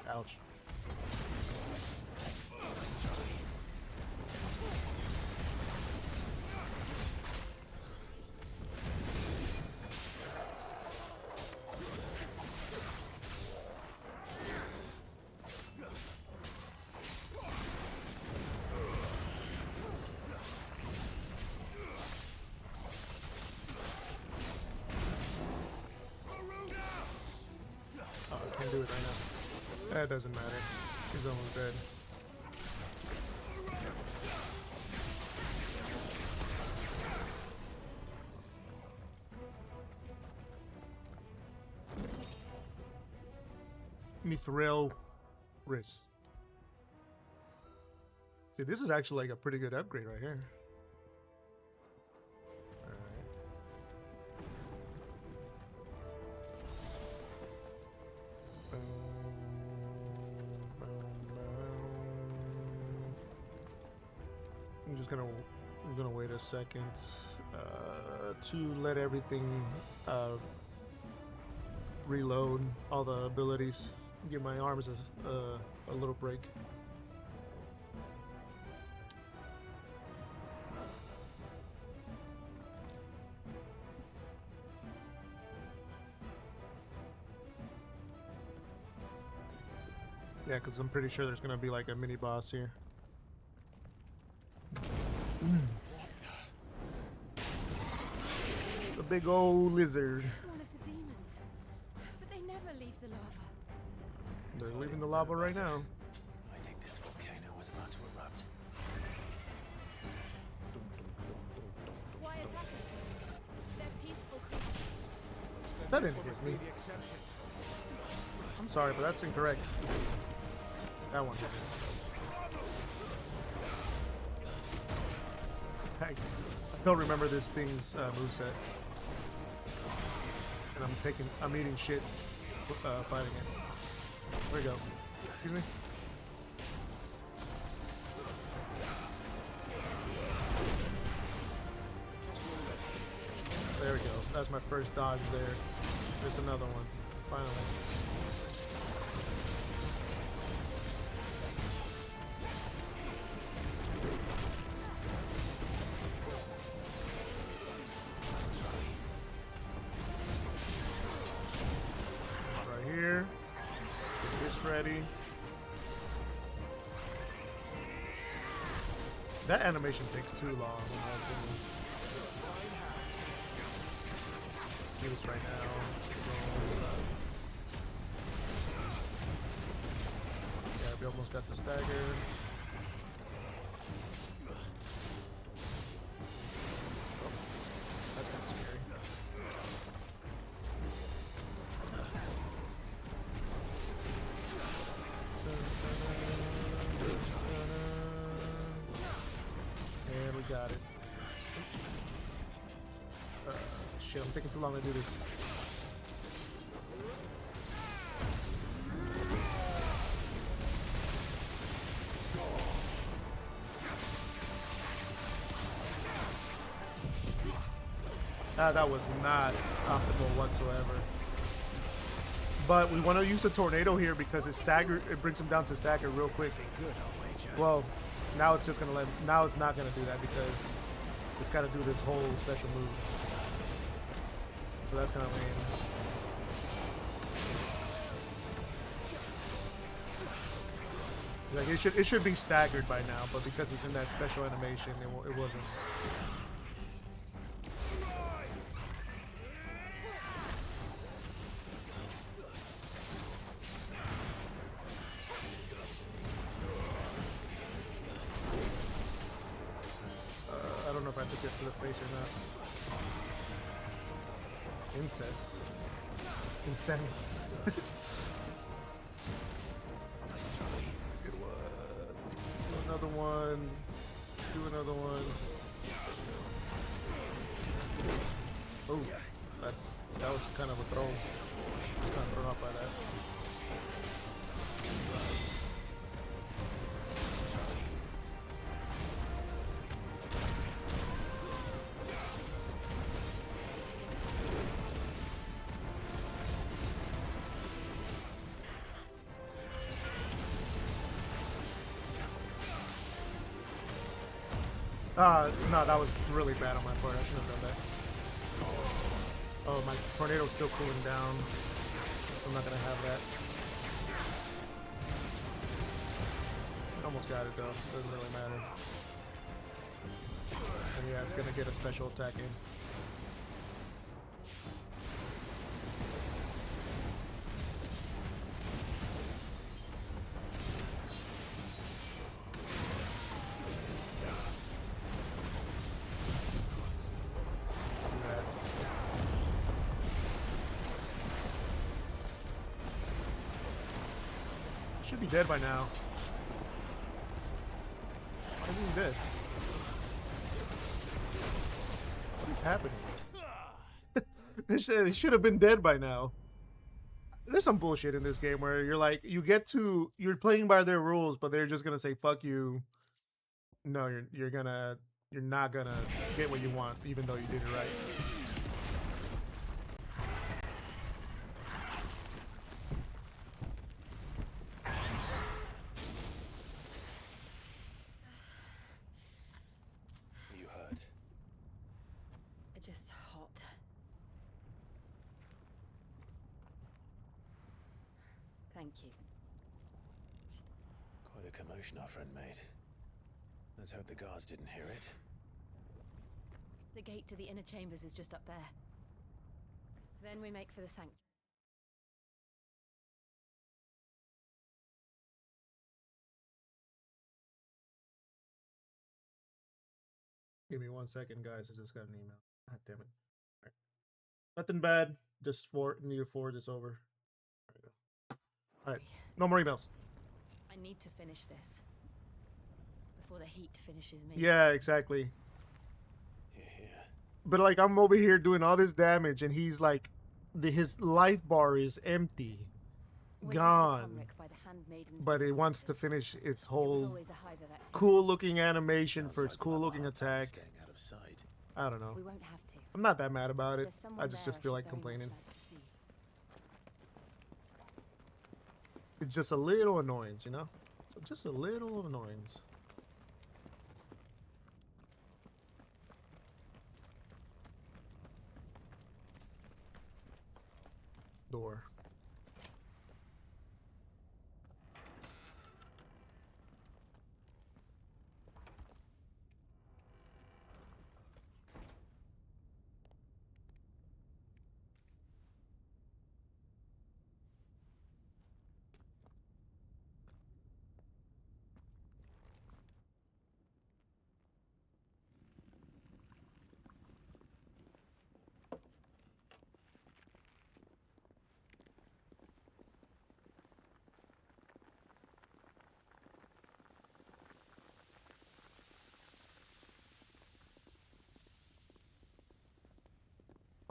Ouch. Oh, I can't do it right now. That doesn't matter. He's almost dead. Mithril wrist. See, this is actually like a pretty good upgrade right here. Alright. I'm gonna wait a second to let everything reload all the abilities. Give my arms a little break. Yeah, because I'm pretty sure there's gonna be like a mini boss here. The big old lizard. One of the demons. But they never leave the lava. They're leaving the lava right now. I think this volcano was about to erupt. Why attack us then? They're peaceful creatures. That didn't hit me. The exception. I'm sorry, but that's incorrect. That one hit me. I don't remember this thing's moveset. And I'm eating shit fighting it. There we go. Excuse me. There we go. That's my first dodge there. There's another one. Finally. already. That animation takes too long. In my opinion. Let's do this right now. Yeah, we almost got the stagger. Oh, that's kind of scary. And we got it. Shit, I'm taking too long to do this. That was not optimal whatsoever. But we want to use the tornado here because it brings him down to stagger real quick. Well, now it's just gonna now it's not gonna do that because it's gotta do this whole special move. So that's kind of lame. Like it should be staggered by now, but because it's in that special animation, it wasn't. I don't know if I took it to the face or not. Incest. Incense. Good one. Do another one. Do another one. Oh, that was kind of a throw. I was kind of thrown off by that. No, that was really bad on my part. I shouldn't have done that. Oh, my tornado's still cooling down. I'm not gonna have that. Almost got it though. Doesn't really matter. And yeah, it's gonna get a special attack in. Should be dead by now. Why isn't he dead? What is happening? He should have been dead by now. There's some bullshit in this game where you're like, you're playing by their rules, but they're just gonna say fuck you. No, you're not gonna get what you want, even though you did it right. Thank you. Quite a commotion our friend made. Let's hope the guards didn't hear it. The gate to the inner chambers is just up there. Then we make for the sanctuary. Give me 1 second, guys. I just got an email. God damn it. All right. Nothing bad. Just need to forward this over. There we go. All right. No more emails. I need to finish this before the heat finishes me. Yeah, exactly. Here. But like, I'm over here doing all this damage, and he's like, his life bar is empty, gone. But it wants to finish its whole cool-looking animation for its cool-looking attack. Out of sight. I don't know. We won't have to. I'm not that mad about it. I just feel like complaining. It's just a little annoyance, you know? Just a little annoyance. Door.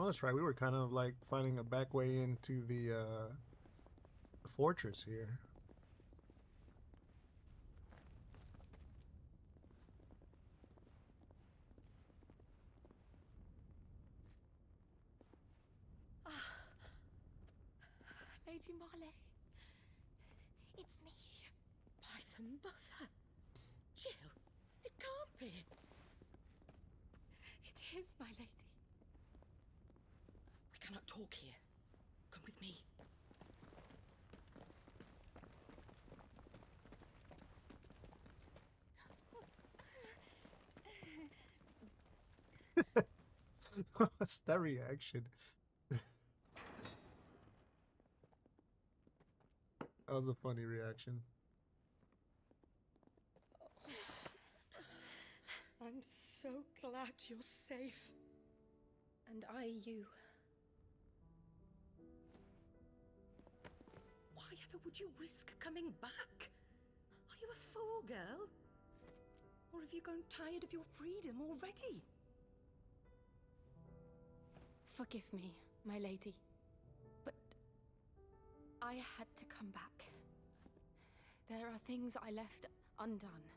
Oh, that's right. We were kind of like finding a back way into the fortress here. Lady Marley. It's me. By the mother! Jill, it can't be. It is, my lady. We cannot talk here. Come with me. What's that reaction? That was a funny reaction. I'm so glad you're safe. And I you. Why ever would you risk coming back? Are you a fool, girl? Or have you grown tired of your freedom already? Forgive me, my lady. But I had to come back. There are things I left undone.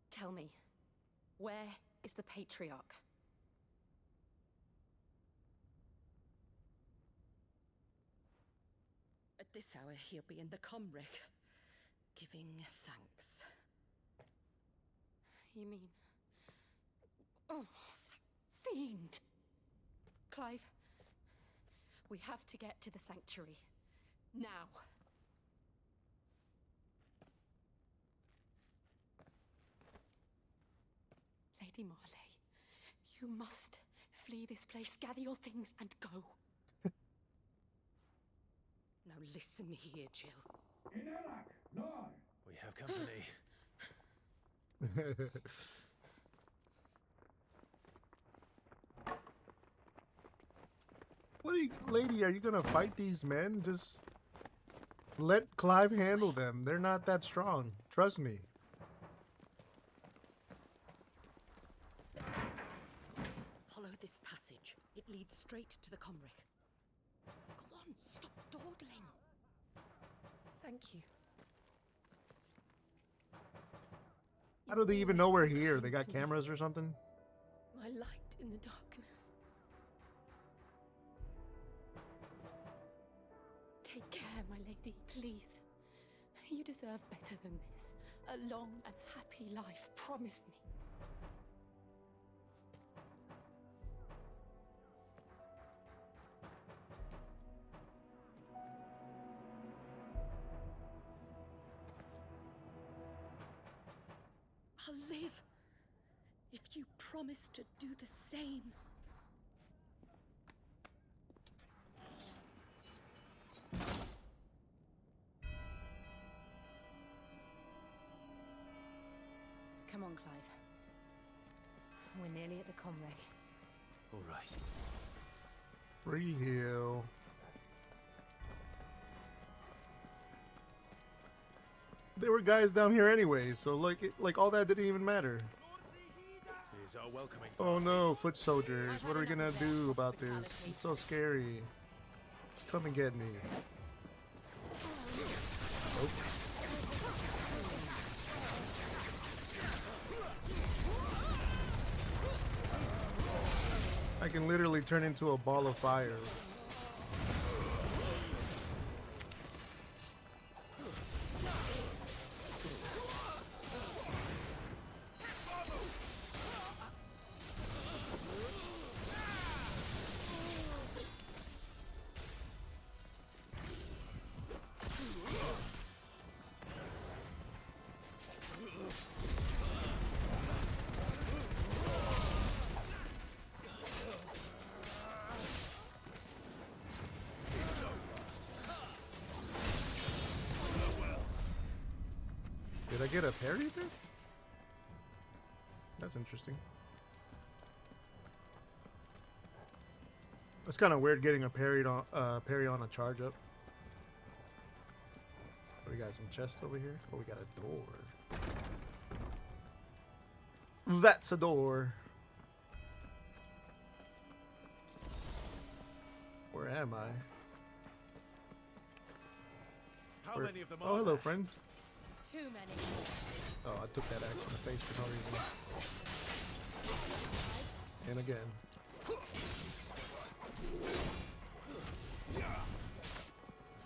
Tell me, where is the Patriarch? At this hour, he'll be in the Comric, giving thanks. You mean... Oh, that fiend! Clive, we have to get to the sanctuary. Now. Lady Marley, you must flee this place, gather your things, and go. Now listen here, Jill. We have company. What are you, lady? Are you gonna fight these men? Just let Clive handle them. They're not that strong. Trust me. Follow this passage. It leads straight to the Comric. Go on, stop dawdling. Thank you. How do they even know we're here? They got cameras or something? My light in the darkness. Take care, my lady, please. You deserve better than this. A long and happy life, promise me. I'll live if you promise to do the same. Come on, Clive. We're nearly at the Comric. All right. Free heal. There were guys down here anyway, so like all that didn't even matter. Here's our welcoming Oh party. no, foot soldiers. I've What are we had gonna enough of do their about this? hospitality. It's so scary. Come and get me. Oh. I can literally turn into a ball of fire. Did I get a parry there? That's interesting. It's kind of weird getting a parry on a charge up. We got some chest over here. Oh, we got a door. am I? How many of them Oh, are hello, there? friend. Too many. Oh, I took that axe in the face for no reason. And again.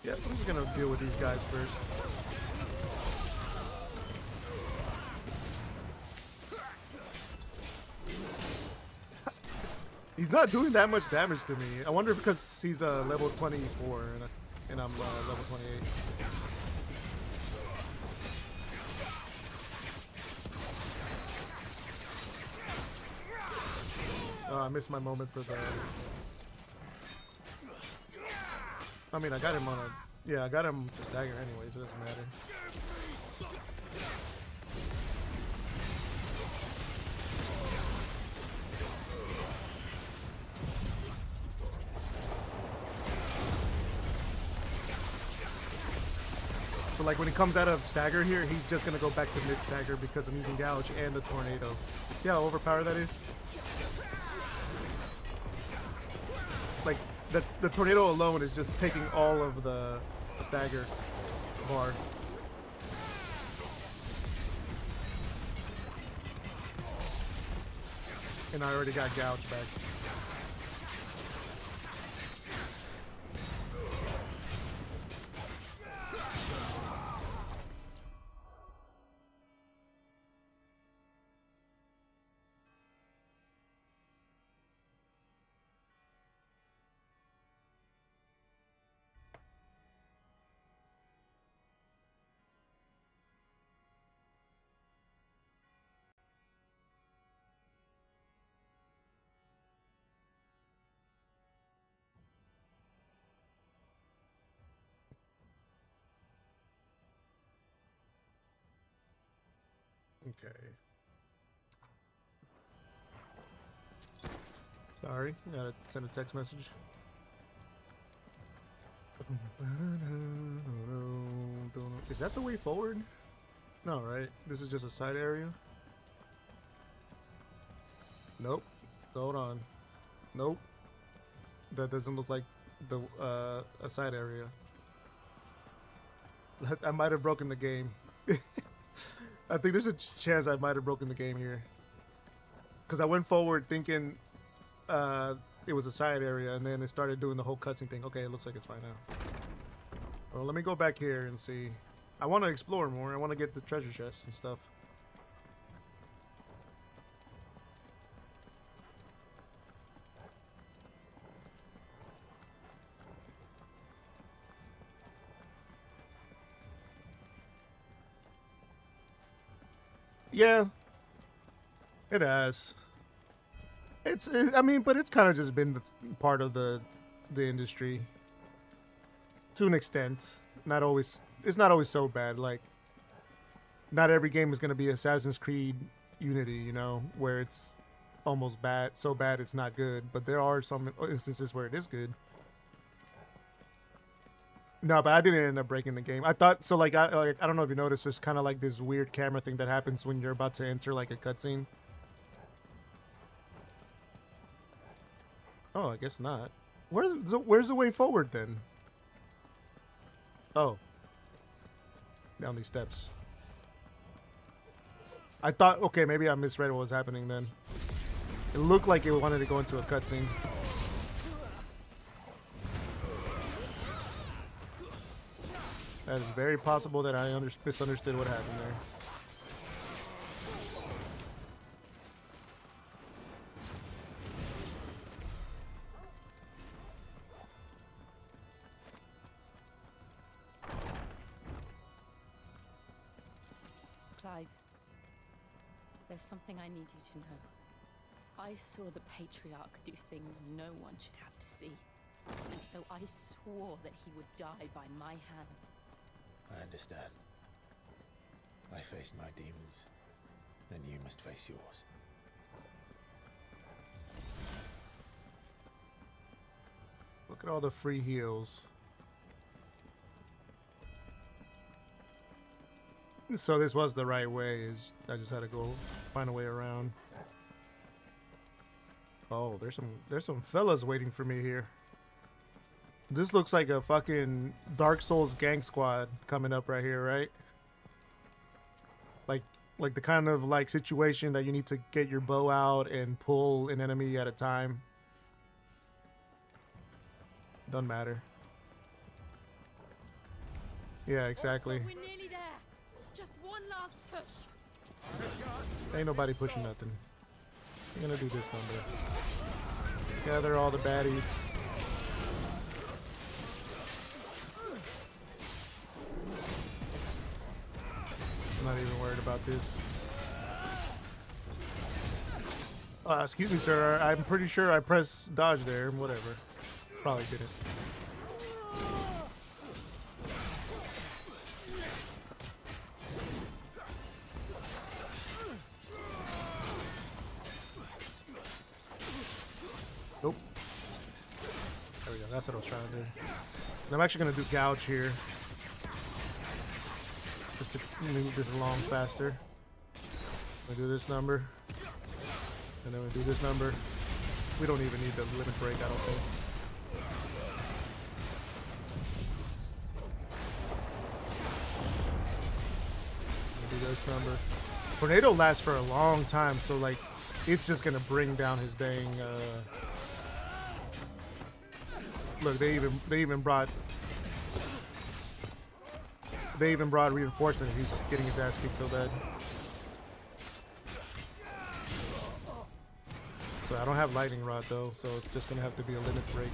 Yeah, I'm just gonna deal with these guys first. He's not doing that much damage to me. I wonder because he's level 24 and I'm level 28. Oh, I missed my moment for the... I mean, I got him on a... Yeah, I got him to stagger anyway, so it doesn't matter. But like when he comes out of stagger here, he's just gonna go back to mid stagger because I'm using gouge and the tornado. See how overpowered that is? Like the tornado alone is just taking all of the stagger bar. And I already got gouge back. Okay. Sorry, gotta send a text message. Is that the way forward? No, right? This is just a side area? Nope. Hold on. Nope. That doesn't look like the a side area. I might have broken the game. I think there's a chance I might have broken the game here. Because I went forward thinking it was a side area, and then it started doing the whole cutscene thing. Okay, it looks like it's fine now. Well, let me go back here and see. I want to explore more. I want to get the treasure chests and stuff. Yeah, it has. I mean, but it's kind of just been part of the industry to an extent. Not always. It's not always so bad. Like, not every game is going to be Assassin's Creed Unity, you know, where it's almost bad, so bad it's not good. But there are some instances where it is good. No, but I didn't end up breaking the game. I thought so. Like I don't know if you noticed. There's kind of like this weird camera thing that happens when you're about to enter like a cutscene. Oh, I guess not. Where's the way forward then? Oh, down these steps. I thought, okay, maybe I misread what was happening then. It looked like it wanted to go into a cutscene. That is very possible that I misunderstood what happened there. Clive, there's something I need you to know. I saw the Patriarch do things no one should have to see. And so I swore that he would die by my hand. I understand. I faced my demons, then you must face yours. Look at all the free heals. So this was the right way. I just had to go find a way around. Oh, there's some fellas waiting for me here. This looks like a fucking Dark Souls gang squad coming up right here, right? Like the kind of like situation that you need to get your bow out and pull an enemy at a time. Doesn't matter. Yeah, exactly. We're nearly there. Just one last push. Ain't nobody pushing nothing. I'm gonna do this number. Gather all the baddies. I'm not even worried about this. Excuse me, sir. I'm pretty sure I pressed dodge there. Whatever. Probably didn't. Nope. There we go. That's what I was trying to do. And I'm actually going to do gouge here. Just to move this along faster. We do this number. And then we do this number. We don't even need the limit break, I don't think. We do this number. Tornado lasts for a long time, so like it's just gonna bring down his dang look, they even brought reinforcement. He's getting his ass kicked so bad. So I don't have lightning rod though, so it's just gonna have to be a limit break.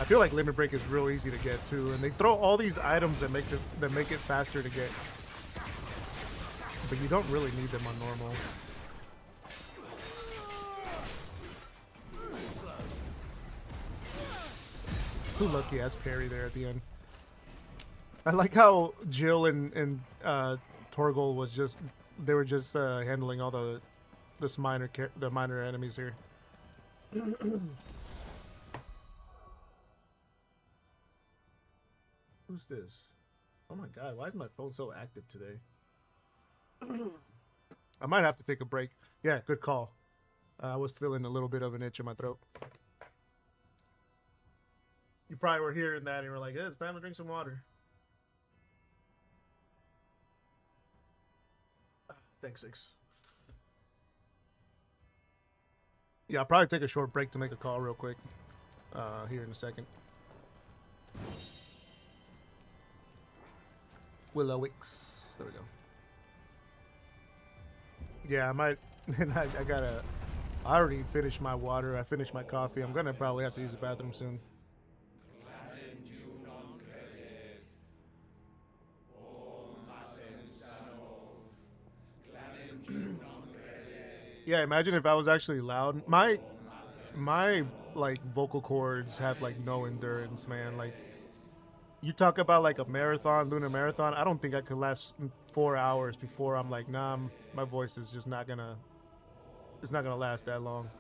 I feel like limit break is real easy to get too, and they throw all these items that make it faster to get, but you don't really need them on normal. Too lucky as parry there at the end. I like how Jill and Torgal was just were just handling all the minor enemies here. Who's this? Oh my god, why is my phone so active today? I might have to take a break. Yeah, good call. I was feeling a little bit of an itch in my throat. You probably were hearing that and you were like, hey, it's time to drink some water. Thanks, Six. Yeah, I'll probably take a short break to make a call real quick. Here in a second. Willow Wicks. There we go. Yeah, I might. I already finished my water. I finished my coffee. I'm gonna probably have to use the bathroom soon. Yeah, imagine if I was actually loud. My like vocal cords have like no endurance, man. Like you talk about like a marathon, lunar marathon. I don't think I could last 4 hours before I'm like, nah, my voice is just not gonna. It's not gonna last that long.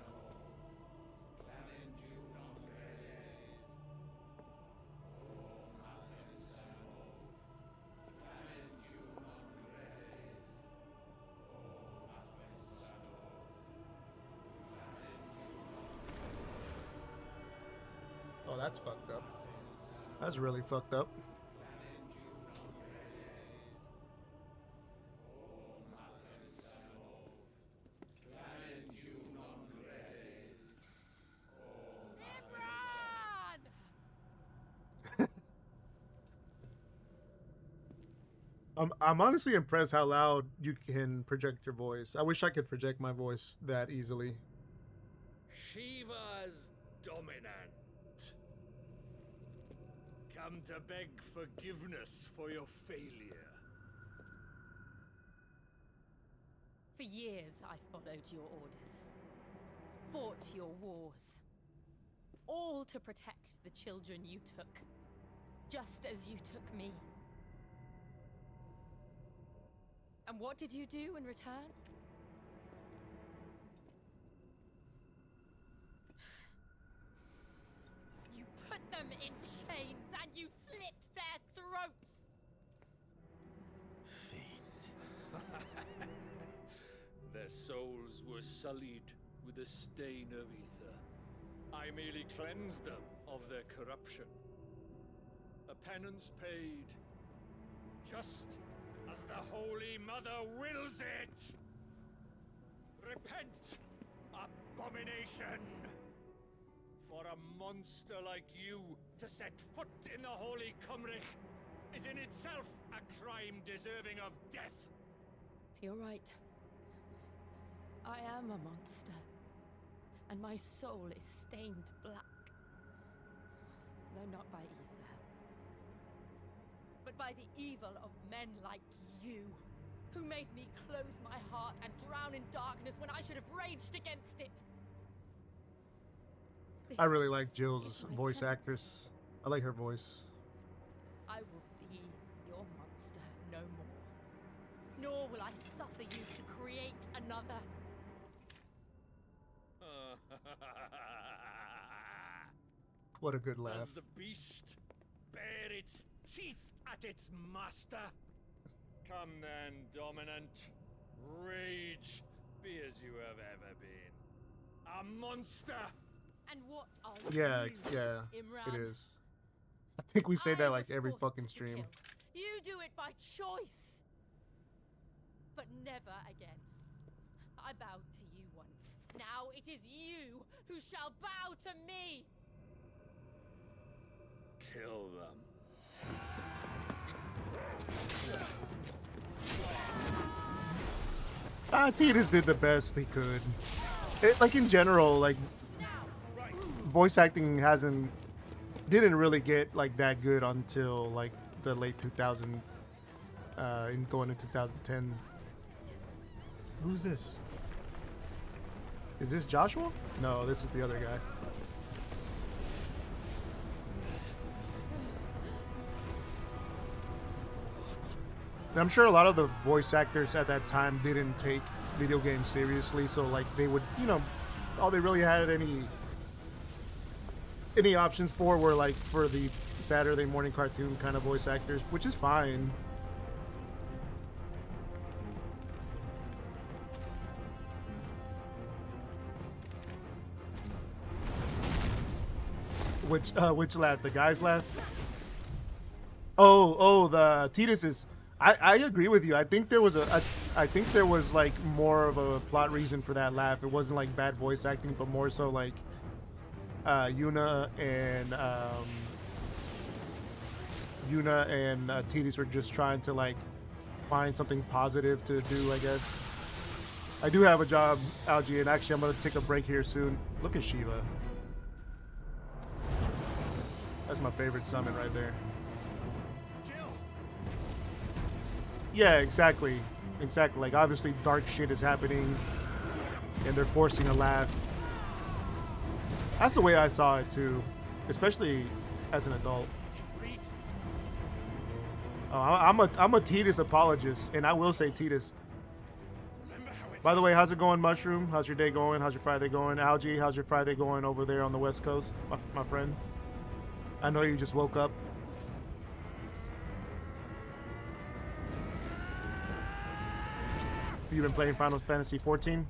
Oh, that's fucked up. That's really fucked up. I'm honestly impressed how loud you can project your voice. I wish I could project my voice that easily. Shiva's dominant. Come to beg forgiveness for your failure. For years, I followed your orders, fought your wars, all to protect the children you took, just as you took me. And what did you do in return? You put them in chains and you slit their throats! Fiend. Their souls were sullied with a stain of ether. I merely cleansed them of their corruption. A penance paid, just as the Holy Mother wills it! Repent, abomination! For a monster like you to set foot in the Holy Cymric is in itself a crime deserving of death. You're right. I am a monster, and my soul is stained black. Though not by ether, but by the evil of men like you, who made me close my heart and drown in darkness when I should have raged against it. I really like This Jill's is my voice penance. actress. I like her voice. I will be your monster no more. Nor will I suffer you to create another. What a good laugh. Does the beast bare its teeth at its master? Come then, dominant. Rage, be as you have ever been. A monster! And what are Yeah, you, yeah, Imran? it is. I think we say I that like was every forced fucking to stream. kill. You do it by choice. But never again. I bowed to you once. Now it is you who shall bow to me. Kill them. Tidus did the best he could. Like in general, like voice acting didn't really get like that good until like the late 2000, in going into 2010. Who's this? Is this Joshua? No, this is the other guy. And I'm sure a lot of the voice actors at that time didn't take video games seriously, so like they would, all they really had any options for were like for the Saturday morning cartoon kind of voice actors, which is fine. Which laugh? The guys laugh? Oh, the Tidus's. I agree with you. I think there was I think there was like more of a plot reason for that laugh. It wasn't like bad voice acting, but more so like Yuna and Tidus were just trying to like find something positive to do, I guess. I do have a job, Algie, and actually I'm gonna take a break here soon. Look at Shiva. That's my favorite summon right there. Yeah, exactly. Exactly. Like, obviously, dark shit is happening, and they're forcing a laugh. That's the way I saw it, too. Especially as an adult. I'm a Tidus apologist, and I will say Tidus. By the way, how's it going, Mushroom? How's your day going? How's your Friday going? Algie, how's your Friday going over there on the West Coast, my friend? I know you just woke up. You've been playing Final Fantasy 14?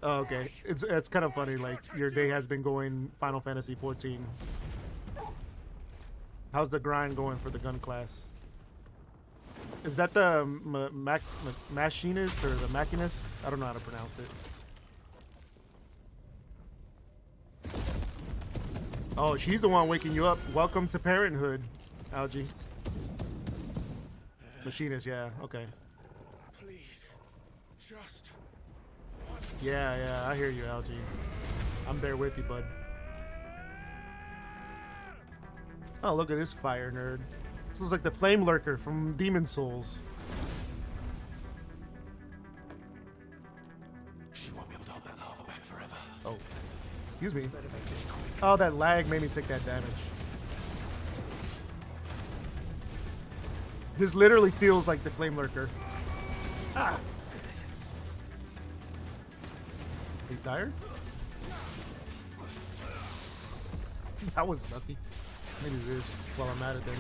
Oh, okay. It's kind of funny. Like your day has been going Final Fantasy 14. How's the grind going for the gun class? Is that the machinist or the machinist? I don't know how to pronounce it. Oh, she's the one waking you up. Welcome to parenthood, Algie. Machinist, yeah. Okay. Just Yeah, I hear you, Algie. I'm there with you, bud. Oh, look at this fire nerd. This looks like the Flame Lurker from Demon Souls. She won't be able to hold that lava back forever. Oh, excuse me. Oh, that lag made me take that damage. This literally feels like the Flame Lurker. Ah! Are you tired? That was lucky. Maybe this while I'm at it then.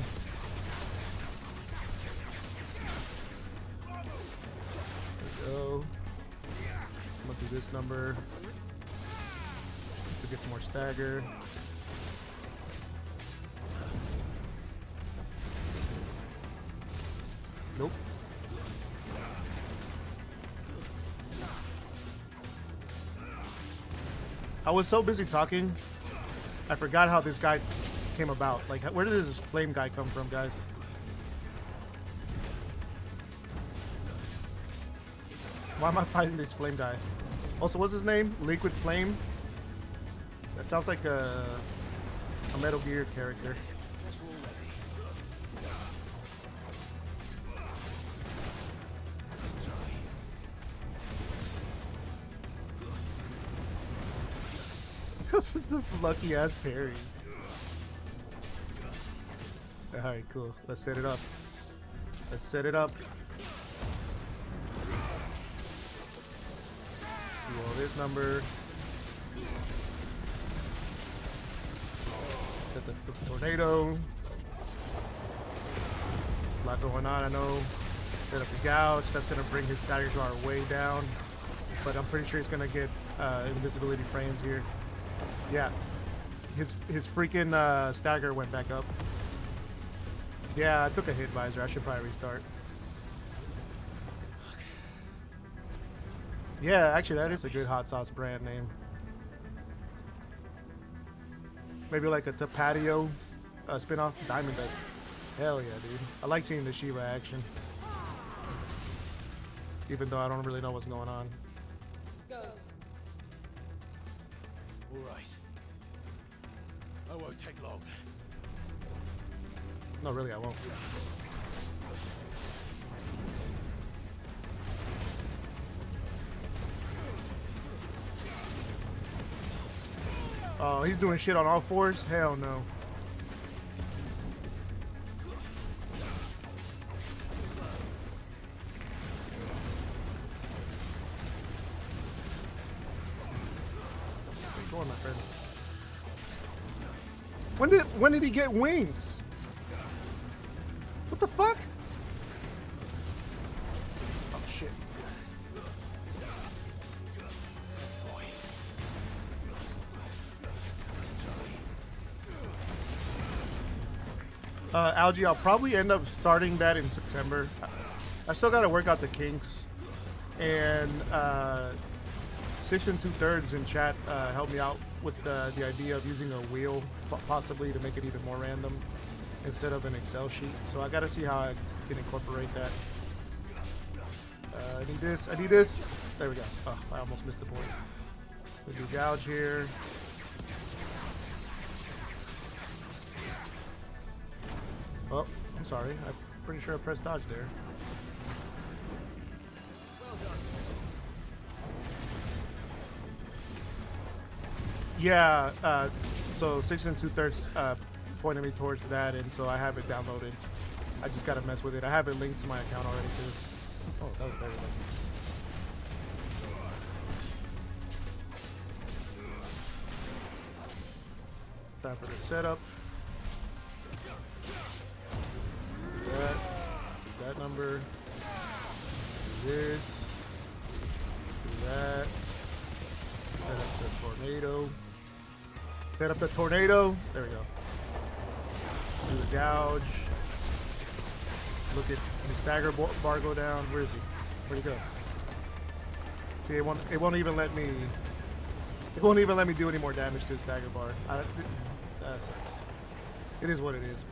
There we go. I'm gonna do this number. get some more stagger. Nope. I was so busy talking, I forgot how this guy came about. Like, where did this flame guy come from, guys? Why am I fighting this flame guy? Also, what's his name? Liquid Flame? That sounds like a Metal Gear character. It's a lucky ass parry. Alright, cool. Let's set it up. Let's set it up. Roll this number. Set the tornado. A lot going on, I know. Set up the gouge. That's gonna bring his stagger bar way down. But I'm pretty sure he's gonna get invisibility frames here. Yeah. His freaking stagger went back up. Yeah, I took a hit visor. I should probably restart. Yeah, actually, that is a good hot sauce brand name. Maybe like a Tapatio spin-off. Diamond Dust. Hell yeah, dude. I like seeing the Shiva action. Even though I don't really know what's going on. All right. I won't take long. No, really, I won't. Oh, he's doing shit on all fours? Hell no. Where you going, my friend? When did he get wings? What the fuck? Oh shit. Algae, I'll probably end up starting that in September. I still gotta work out the kinks. And 6 2/3 in chat helped me out with the idea of using a wheel, possibly to make it even more random instead of an Excel sheet. So I gotta see how I can incorporate that. I need this. I need this. There we go. Oh, I almost missed the point. We'll do gouge here. Oh, I'm sorry. I'm pretty sure I pressed dodge there. Yeah, so 6 2/3 pointed me towards that, and so I have it downloaded. I just gotta mess with it. I have it linked to my account already too. Oh, that was very lucky. Time for the setup. Do that number. Do this. Do that. Set up the tornado. Set up the tornado. There we go. Do the gouge. Look at the stagger bar go down. Where is he? Where'd he go? See, it won't even let me. It won't even let me do any more damage to the stagger bar. That sucks. It is what it is.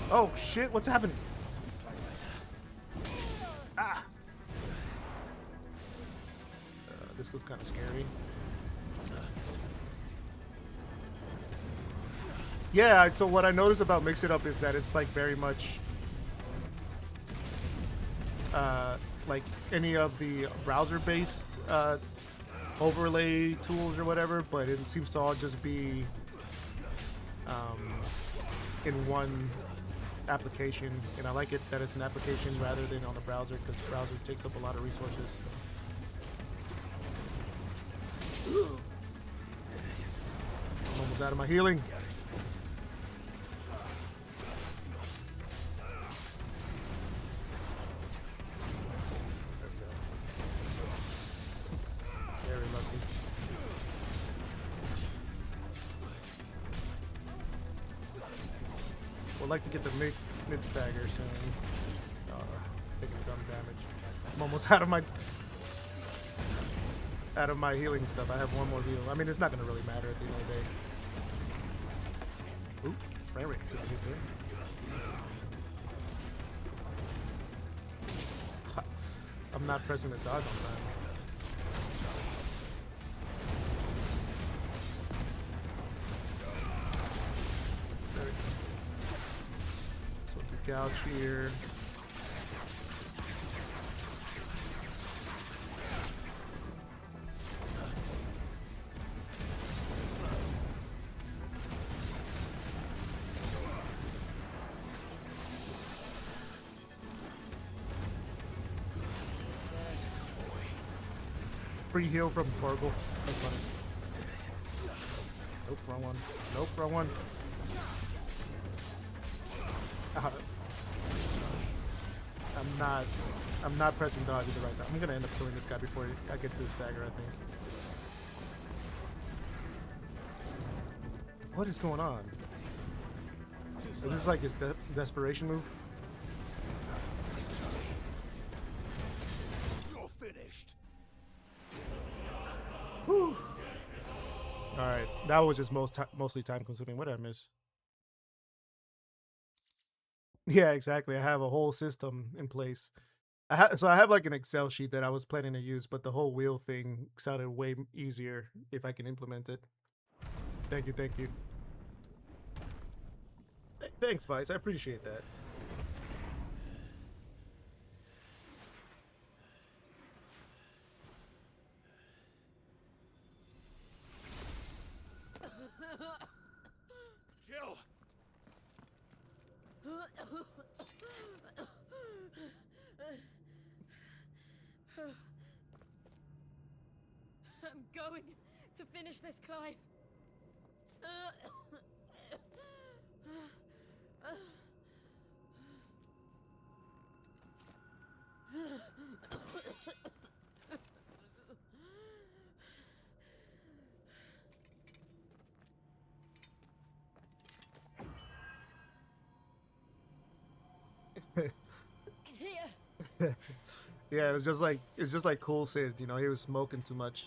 Oh shit! What's happening? Ah! This looks kind of scary. Yeah, so what I noticed about Mix It Up is that it's like very much like any of the browser-based overlay tools or whatever, but it seems to all just be in one application, and I like it that it's an application rather than on the browser, because the browser takes up a lot of resources. I'm almost out of my healing. Very lucky. Would like to get the mid stagger soon. Taking dumb damage. I'm almost out of my healing stuff. I have one more heal. I mean, it's not gonna really matter at the end of the day. Ooh, frame rate took a hit there. I'm not pressing the dodge on time. There we go. So do gouge here. Free heal from Torgal. That's funny. Nope, wrong one. Nope, wrong one. I'm not pressing dodge at the right time. I'm gonna end up killing this guy before I get to the stagger, I think. What is going on? Is this like his desperation move? You're finished. Whew. Alright, that was just mostly time consuming. What did I miss? Yeah, exactly. I have a whole system in place. So I have like an Excel sheet that I was planning to use, but the whole wheel thing sounded way easier if I can implement it. Thank you, thank you. Thanks, Vice. I appreciate that. Jill! I'm going to finish this, Clive. Yeah, it's just like Cool Sid, you know, he was smoking too much.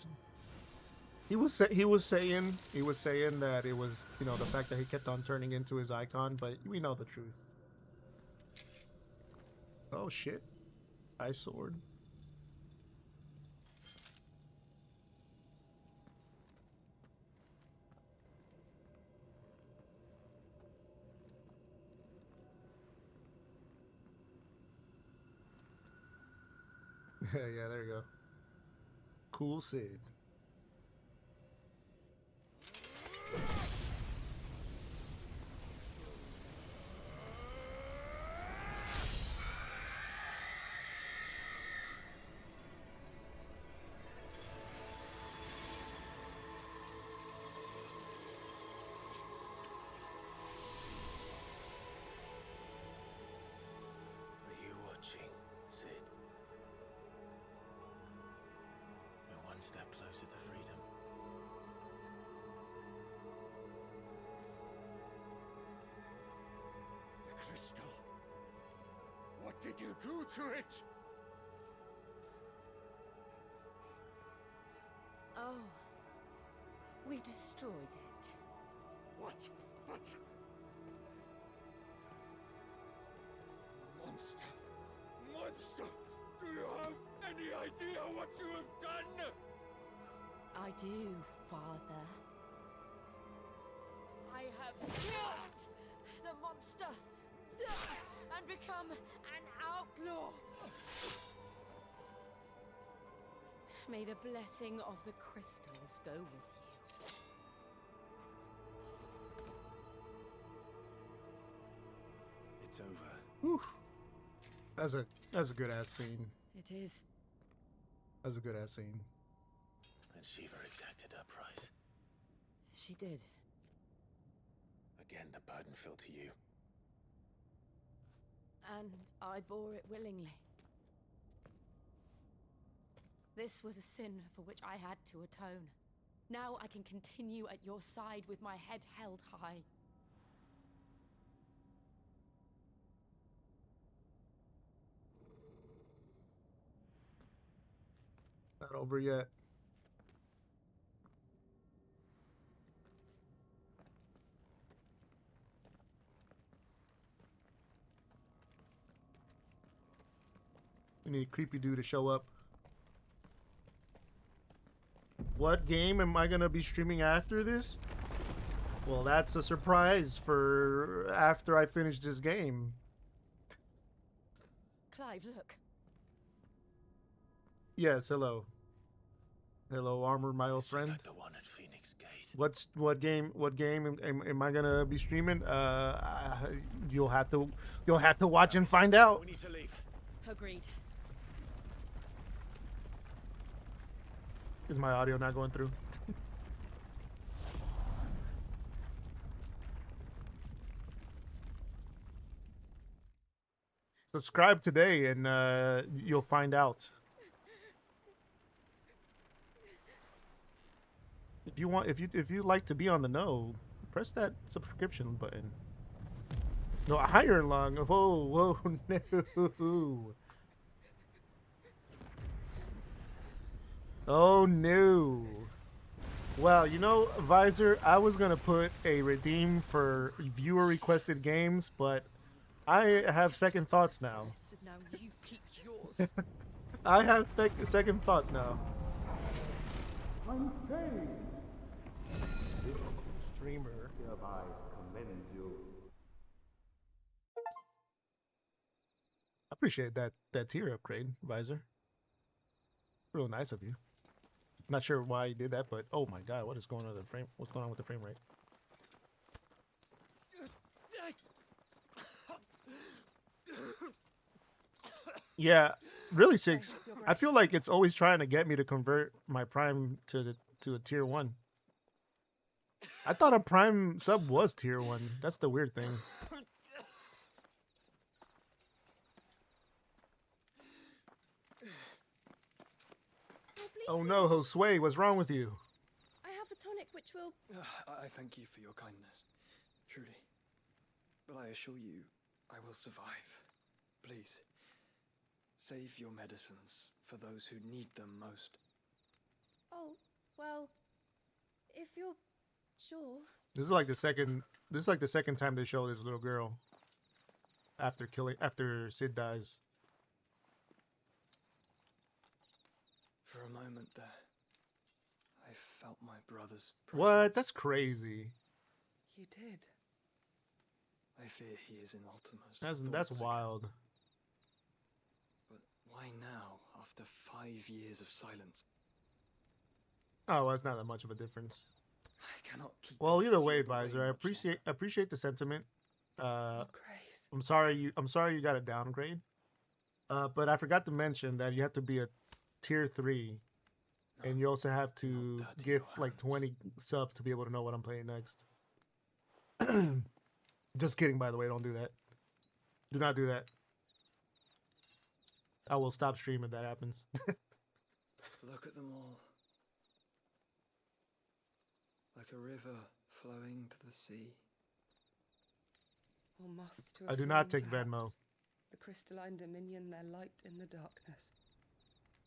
He was saying that it was, you know, the fact that he kept on turning into his icon, but we know the truth. Oh shit. Ice sword. Yeah, there you go. Cool Sid. Are you watching, Sid? We're one step closer to freedom. The crystal. What did you do to it? Oh, we destroyed it. What? But... Monster! Monster! Do you have any idea what you have done? I do, Father. I have killed the monster and become an outlaw. May the blessing of the crystals go with you. It's over. Whew. That's a good ass scene. It is. That's a good ass scene. And Shiva exacted her price. She did. Again, the burden fell to you. And I bore it willingly. This was a sin for which I had to atone. Now I can continue at your side with my head held high. Not over yet. We need a creepy dude to show up. What game am I gonna be streaming after this? Well, that's a surprise for after I finish this game. Clive, look. Yes, hello. Hello, Armor, my old It's just friend. like the one at Phoenix Gate. What game am I gonna be streaming? You'll have to watch and find out. We need to leave. Agreed. Is my audio not going through? Subscribe today and you'll find out. If you like to be on the know, press that subscription button. No, higher and long. Whoa, no. Oh no. Well, you know, Visor, I was gonna put a redeem for viewer requested games, but I have second thoughts now. So now you keep yours. I have second thoughts now. Streamer. Hereby commend you. I appreciate that tier upgrade, Visor. Real nice of you. Not sure why you did that, but oh my god, what is going on with the frame? What's going on with the frame rate? Yeah, really six. I feel like it's always trying to get me to convert my Prime to a tier 1. I thought a Prime sub was tier 1. That's the weird thing. Oh no, Josue, what's wrong with you? I have a tonic which will. I thank you for your kindness, truly. But I assure you, I will survive. Please, save your medicines for those who need them most. Oh, well, if you're sure. This is like the second time they show this little girl after Sid dies. For a moment there, I felt my brother's presence. What? That's crazy. You did. I fear he is in Ultima's That's thoughts wild. again. But why now, after 5 years of silence? Oh, well, it's not that much of a difference. I cannot keep. Well, it either way, sealed away Advisor, I much longer. appreciate the sentiment. Grace. I'm sorry you got a downgrade. But I forgot to mention that you have to be a tier 3, and you also have to Not dirty gift your like hands. 20 subs to be able to know what I'm playing next. Just kidding, by the way. Don't do that. Do not do that. I will stop streaming if that happens. Look at them all. Like a river flowing to the sea. Or moths to I a do not flame, take Venmo. perhaps. The crystalline dominion their light in the darkness.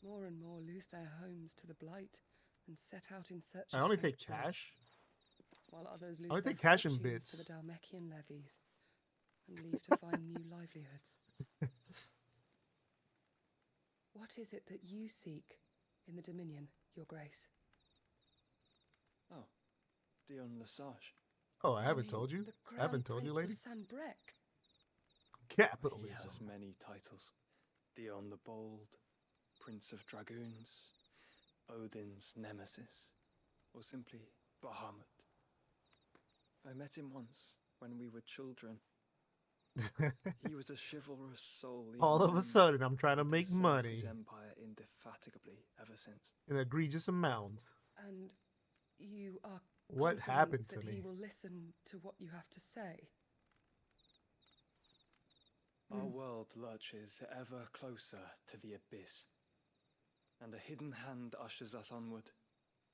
More and more lose their homes to the blight and set out in search I of only take sanctuary, cash. while others lose only their take cash and fortunes bits. to the Dalmekian levies and leave to find new livelihoods. What is it that you seek in the Dominion, Your Grace? Oh, Dion Lesage. Oh, I I haven't mean, told you. the I haven't Crown told you, Prince lady. of Sanbreque. He Capitalism. has many titles. Dion the Bold, Prince of Dragoons, Odin's Nemesis, or simply Bahamut. I met him once when we were children. He was a chivalrous soul. even All of a then, sudden, I'm trying to but make served money his empire indefatigably ever since. an egregious amount. And you are What confident happened to that he me? will listen to what you have to say? Our world lurches ever closer to the abyss, and a hidden hand ushers us onward.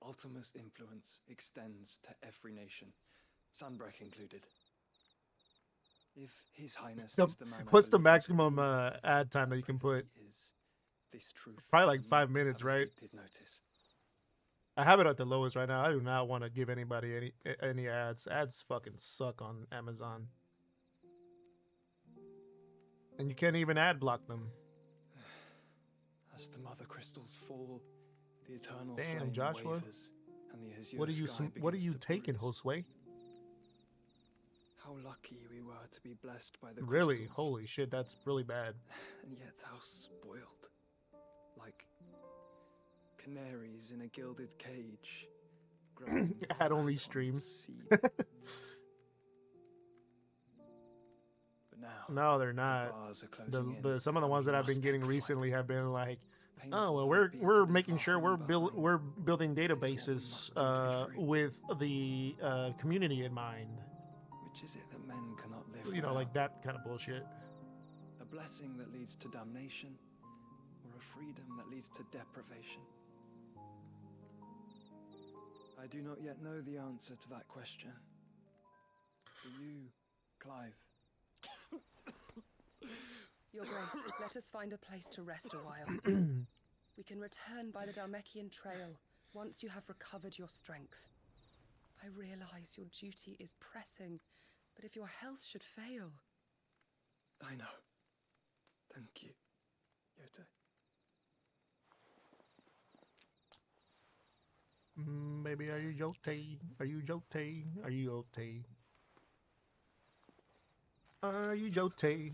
Ultima's influence extends to every nation, Sanbreque included. If His Highness So, is the man I what's the believe him to maximum be, ad time that you can I pray put? he is. This truth Probably like will 5 not minutes, have right? escaped his notice. I have it at the lowest right now. I do not want to give anybody any ads. Ads fucking suck on Amazon. And you can't even ad block them. As the mother crystals fall, the eternal Damn, flame Joshua. wavers, and the azure What are you sky what are begins you to taking, bruise. Josue? How lucky we were to be blessed by the Really? crystals. Holy shit, that's really bad. And yet how spoiled. Like canaries in a gilded cage. growing Ad-only flat on streams. seed. But now, No, they're the not. bars are closing in, Some of the and ones we that I've been must getting take flight. recently have been like, Painful oh well, though we're it be to we're leave making our sure home behind, we're building what we databases must do to be free. with the community in mind. Which is it that men cannot live You know, like without? that kind of bullshit. A blessing that leads to damnation, or a freedom that leads to deprivation? I do not yet know the answer to that question. For you, Clive. Your Grace, let us find a place to rest a while. We can return by the Dhalmekian Trail once you have recovered your strength. I realize your duty is pressing, but if your health should fail... I know. Thank you, Yote. Baby, are you Jote? Are you Jote? Are you Jote? Are you Jote?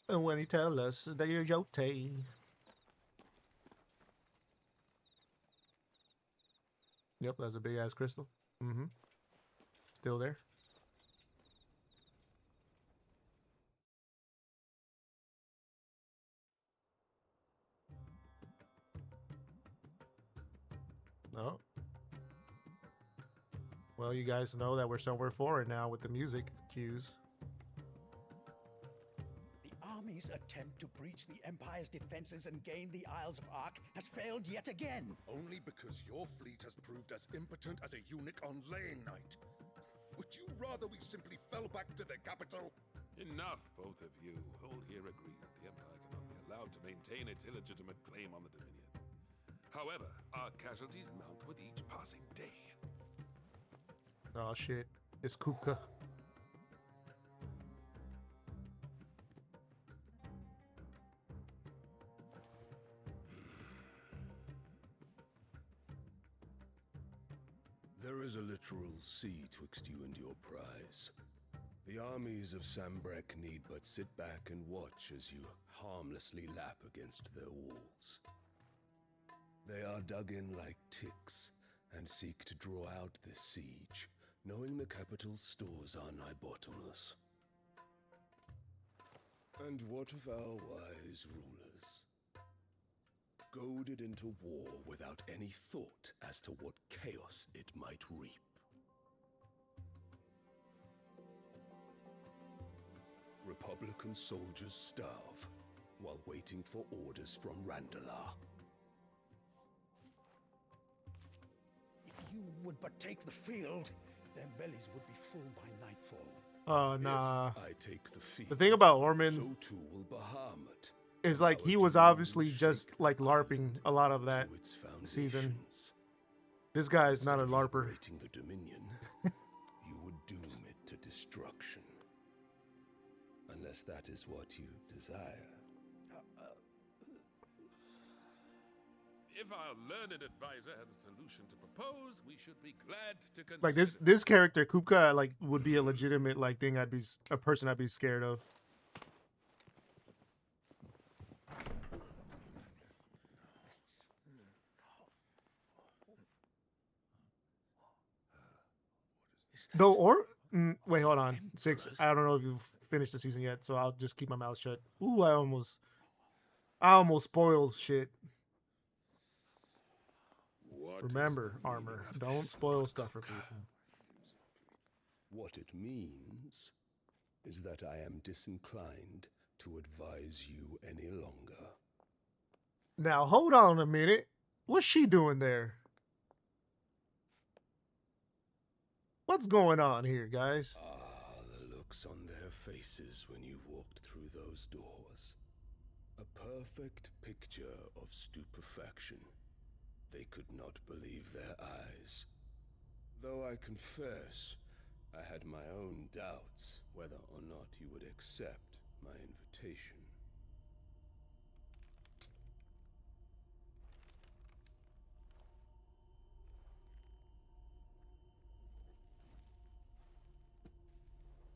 And when you tell us that you're Jote. Yep, that's a big ass crystal. Mm-hmm. Still there. No. Well, you guys know that we're somewhere foreign now with the music cues. The army's attempt to breach the Empire's defenses and gain the Isles of Ark has failed yet again. Only because your fleet has proved as impotent as a eunuch on laying night. Would you rather we simply fell back to the capital? Enough, both of you. All here agree that the Empire cannot be allowed to maintain its illegitimate claim on the Dominion. However, our casualties mount with each passing day. Oh shit, it's Kupka. There is a literal sea twixt you and your prize. The armies of Sambrek need but sit back and watch as you harmlessly lap against their walls. They are dug in like ticks and seek to draw out this siege, knowing the capital's stores are nigh bottomless. And what of our wise rulers? Goaded into war without any thought as to what chaos it might reap. Republican soldiers starve while waiting for orders from Randalar. If you would but take the field, their bellies would be full by nightfall. Oh nah. If I take the field, The thing about Orman so too will Bahamut. is like he was obviously just like LARPing a lot of that season. This guy is not a LARPer. The Dominion, you would doom it to destruction. Unless that is what you desire. If our learned advisor has a solution to propose, we should be glad to consider. Like this character Kupka like would be a legitimate like thing a person I'd be scared of. Though wait, hold on. 6. I don't know if you've finished the season yet, so I'll just keep my mouth shut. Ooh, I almost spoiled shit. Remember, Armor, don't spoil stuff for people. What it means is that I am disinclined to advise you any longer. Now, hold on a minute. What's she doing there? What's going on here, guys? Ah, the looks on their faces when you walked through those doors. A perfect picture of stupefaction. They could not believe their eyes. Though I confess, I had my own doubts whether or not you would accept my invitation.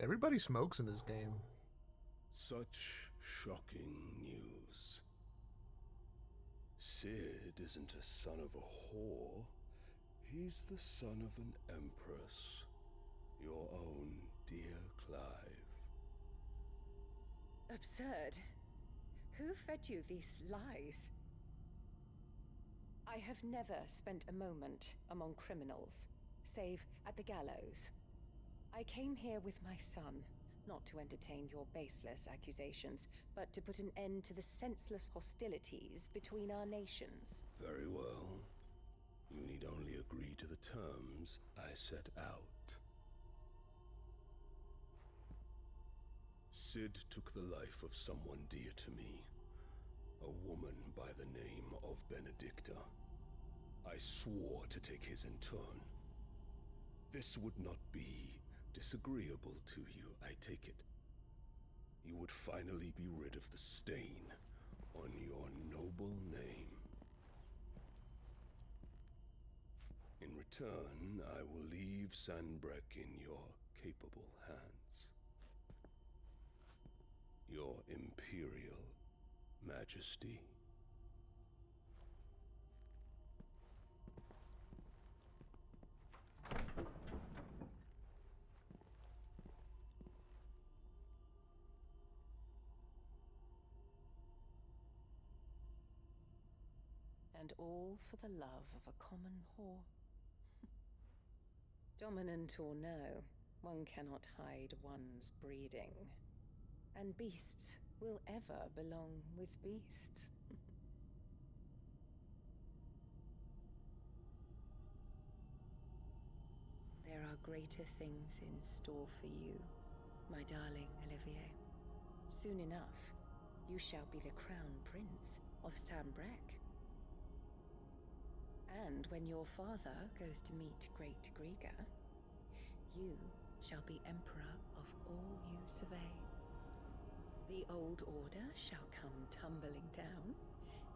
Everybody smokes in this game. Such shocking news. Sid isn't a son of a whore. He's the son of an empress. Your own dear Clive. Absurd. Who fed you these lies? I have never spent a moment among criminals, save at the gallows. I came here with my son, not to entertain your baseless accusations, but to put an end to the senseless hostilities between our nations. Very well. You need only agree to the terms I set out. Sid took the life of someone dear to me, a woman by the name of Benedicta. I swore to take his in turn. This would not be disagreeable to you, I take it. You would finally be rid of the stain on your noble name. In return, I will leave Sanbreque in your capable hands. Your Imperial Majesty. And all for the love of a common whore. Dominant or no, one cannot hide one's breeding. And beasts will ever belong with beasts. There are greater things in store for you, my darling Olivier. Soon enough, you shall be the crown prince of Sanbreque. And when your father goes to meet Great Griga, you shall be emperor of all you survey. The old order shall come tumbling down,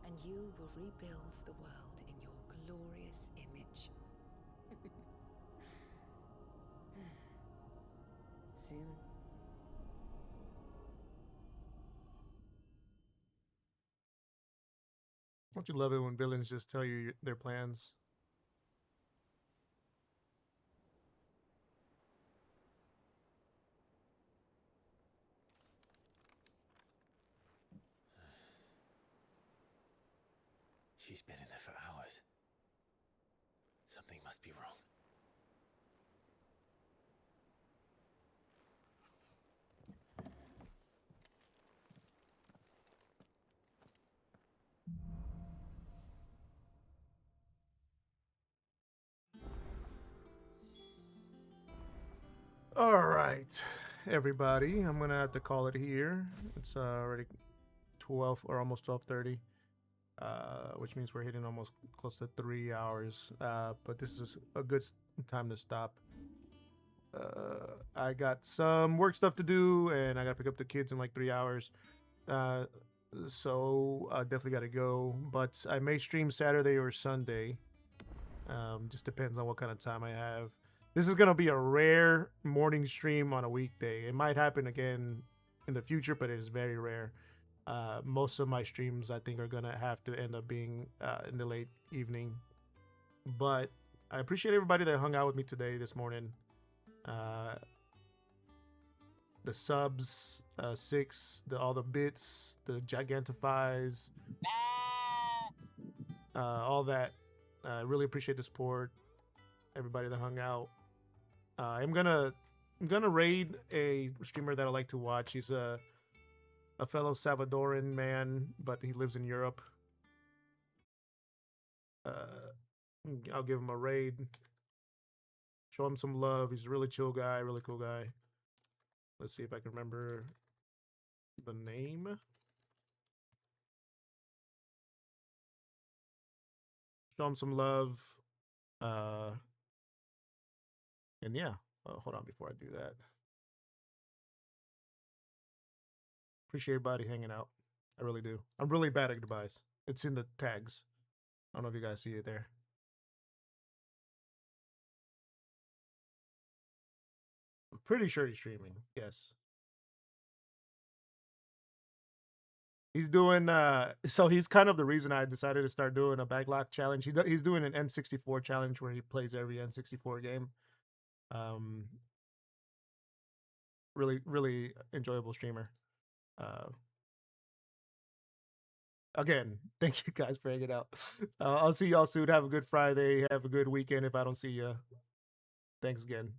and you will rebuild the world in your glorious image. Soon. Don't you love it when villains just tell you their plans? She's been in there for hours. Something must be wrong. All right, everybody. I'm gonna have to call it here. It's already 12 or almost 12:30, which means we're hitting almost close to 3 hours. But this is a good time to stop. I got some work stuff to do, and I gotta pick up the kids in like 3 hours. So I definitely gotta go. But I may stream Saturday or Sunday. Just depends on what kind of time I have. This is going to be a rare morning stream on a weekday. It might happen again in the future, but it is very rare. Most of my streams, I think, are going to have to end up being in the late evening. But I appreciate everybody that hung out with me today, this morning. The subs, 6, all the bits, the gigantifies, all that. I really appreciate the support. Everybody that hung out. I'm gonna raid a streamer that I like to watch. He's a fellow Salvadoran man, but he lives in Europe. I'll give him a raid. Show him some love. He's a really chill guy, really cool guy. Let's see if I can remember the name. Show him some love. And yeah, hold on before I do that. Appreciate everybody hanging out. I really do. I'm really bad at goodbyes. It's in the tags. I don't know if you guys see it there. I'm pretty sure he's streaming. Yes. He's doing, so he's kind of the reason I decided to start doing a backlog challenge. He's doing an N64 challenge where he plays every N64 game. Really, really enjoyable streamer. Again, thank you guys for hanging out. I'll see y'all soon. Have a good Friday. Have a good weekend if I don't see you. Thanks again.